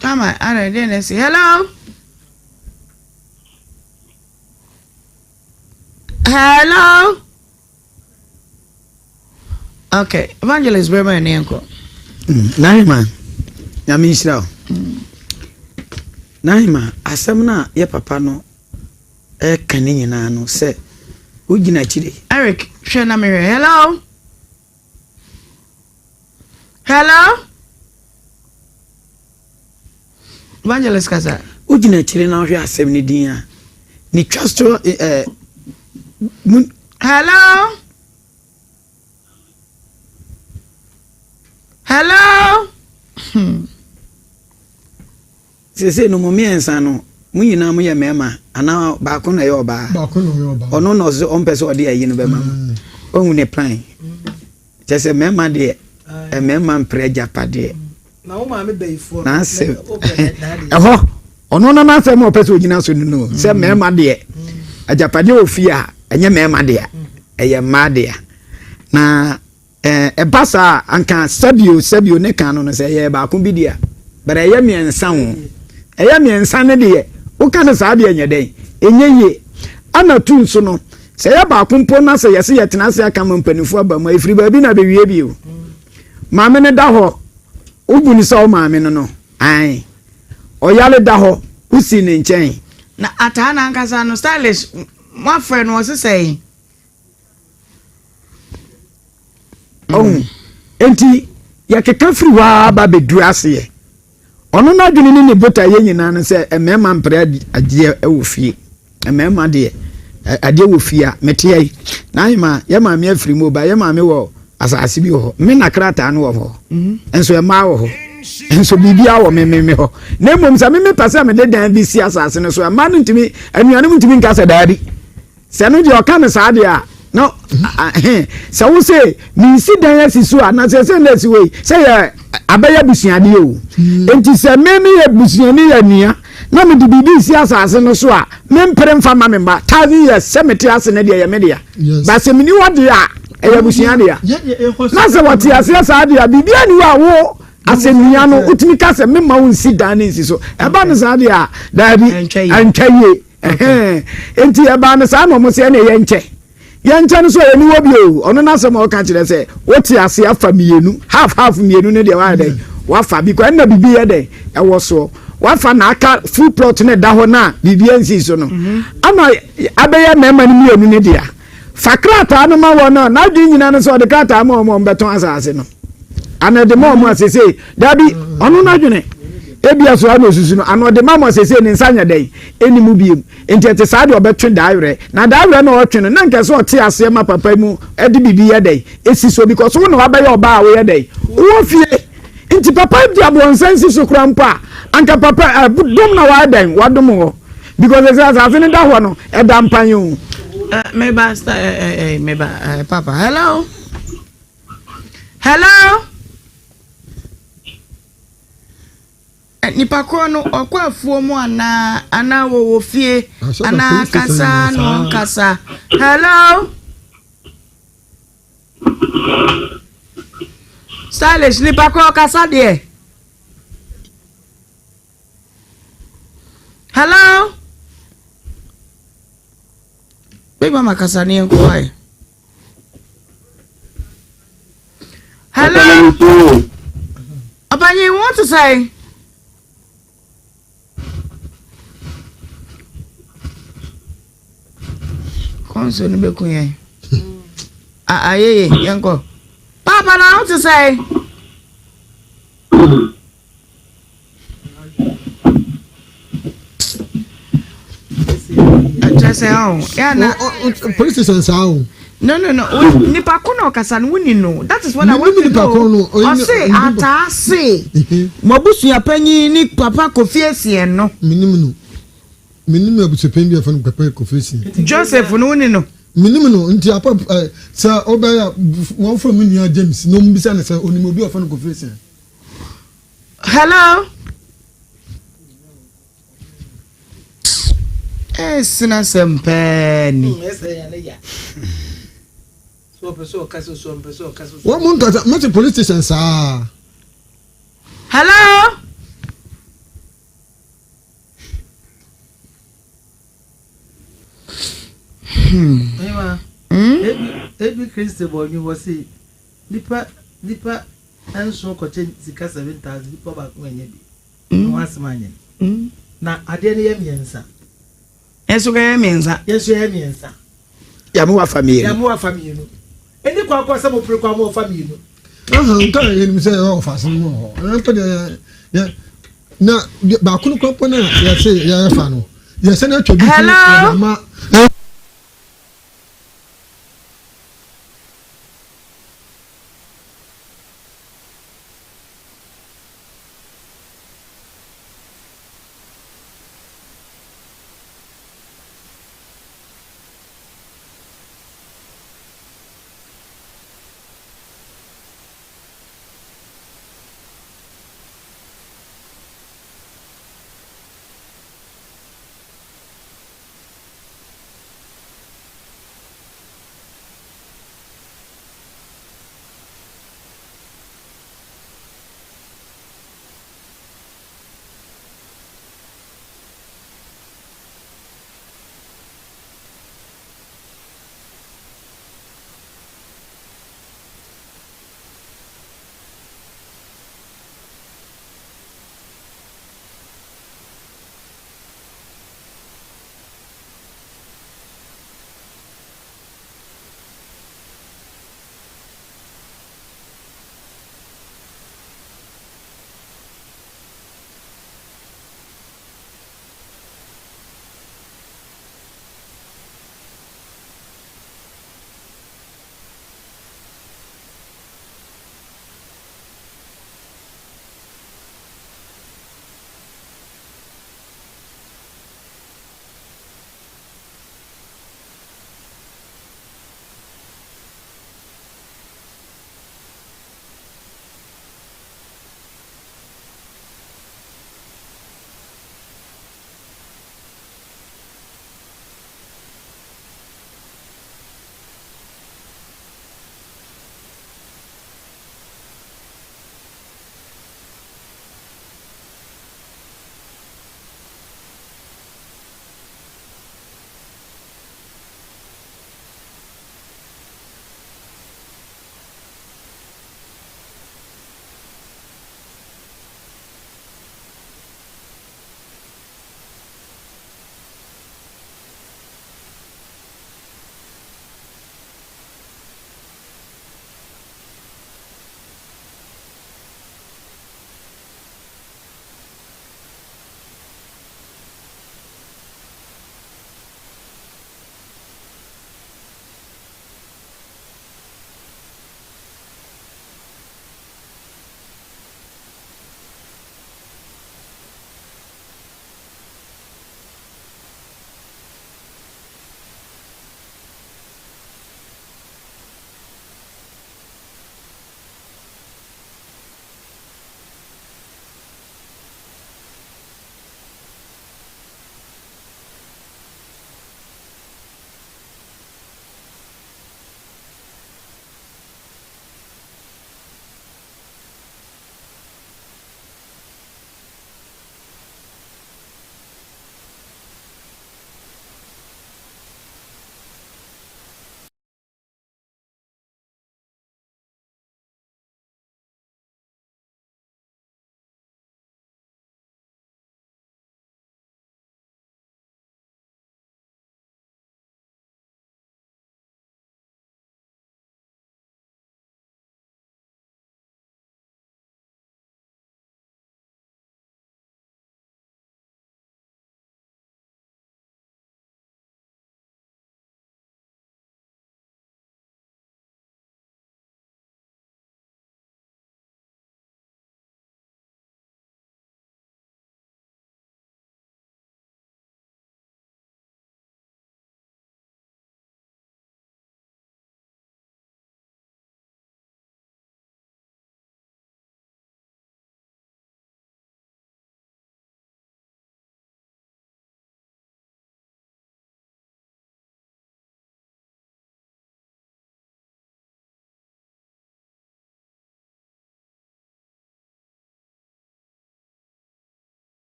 Come on, I didn't say hello. Hello. Okay, Evangelist Brema and Yanko. Naima, Yamishra. Naima, Asamna, ye papa no, canina no, say, Ugina Chile. Eric, Shana Mary, hello. Hello. Evangelist Kaza. Ugina Chile now, you are 70 dia. Ni trust hello. Hello. Say no mommy and sano. Muyi na muye mema ana ba ko na ye oba. Ba ko no ye oba. Ono no so on person ode ayi no be mama. Ohun ne plan. Just mema de e mema mpre japade. Na wo ma me beifo. Na se. Eho. Ono na se mo person ogina so no. Se mema de ajapade ofia enye mema de. Eye ma de. Na basa anka sabio ne kan no se ye ba ko bi dia. But eye miensa ho. Eye miensa ne de. O kan sa de enye den. Enye ye. Ana tu nso no. Se ye ba ko mpo na se ye se ye tena se aka mampanifo aba ma efiri ba bi na be wie bi o. Maame ne da ho. Ubu ni se o maame no no. Ai. Oyale da ho. Usi ne nchen. Na ata na nkasa no stylish. My friend was saying. Oh, enti ya keka firi wa ba bedu ase ono na dwene ni ne bota ye nyina ne se emema mpre agye ewofie emema de ade wofia mete yi na yema ye ma me afiri mo ba ye ma me wo asase bi ho me na krata no wo ho enso e ma wo ho enso bibia wo me ho na mom sa me pase me de dan bi si asase no so ma no ntimi anuane mu ntimi nka se daari se no de o ka ne sa de a no so we say mi si dan asisu ana se na si we say abaya busuade o enti se me ye busuani ya nia na me de bibi si asase no so a me mpere mfa ma me ba 1000 years se meti ase na de ya me de ya ba se mini wode a ya busuade ya na se wati ase sa de ya bibi ani wa wo ase nia no utimi ka se me ma won si dan nsi so e ba no sa de a da bi antwaye enti e ba no sa no mo se na ye nche yanchan so eni wo bio ono na se mo ka kire se woti ase afa mienu half mienu ne de wa de wa fa bi ko na bibi ye de e wo so wa fa na aka full plot ne da ho na bibi ensi so no ama abeye mema ni mienu ne dia fakrata no ma wo no na di nyina no so de krata ma mo beton asase no ana de mo asese dabi ono na dwene ebia so ana osusu no ano de mama sese ni nsanya dai enimu biem enti ete sa de obetwe daire na daire na otwe no na nke so ote ase ma papa mu edi bibi ye dai esi so because wo no abaye oba wo ye dai wo fie enti papa di abonsansi so krampa anka papa dom na wa dai wadom ho because ese asa ni da ho no e da mpanyo me ba me ba papa hello nipa ko no okwafuo mu ana wo fie ana kasa no kasa hello stylish nipa ko kasa de hello baby mama kasa ni enko ai hello Abanye, you want to say Konso ni bekunye. Aye, yanko. Papa, now what to say? Just say, oh, yeah, no. Police station sound. No. Nipa kuno kasan wuni no. That is what I want to know. I say, ata say. Mabusu ya penyi ni papa kofiesi no. Minimu abusu penyi ya fanu papa kofiesi. Joseph no wuni no. minimum nti apa sɛ obaya one from New James no mbisa ne sɛ onimobi of no conference. Hello. Sina sempeni. What month much police station sir? Hello. Every Christian boy you was see nipa and so koche zika 7,000 nipa back when you be. Once man. Na ade ne yemiensa. Enso ga yemiensa. Yes yemiensa. Yamu wa family. Yamu wa family no. Eni kwa sa mo pre kwa mo family no. Nka yeni say o fa no ho. Na to ya na ba kunu kwa na ya say ya fa no. Ya say na twa bi ma.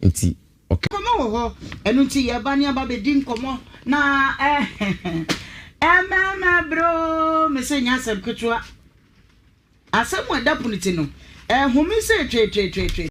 nti okay komo ho enu nti ye ba ne aba be di nkomo na mama bro me se nya asem ketwa asem wada puniti no humi se twe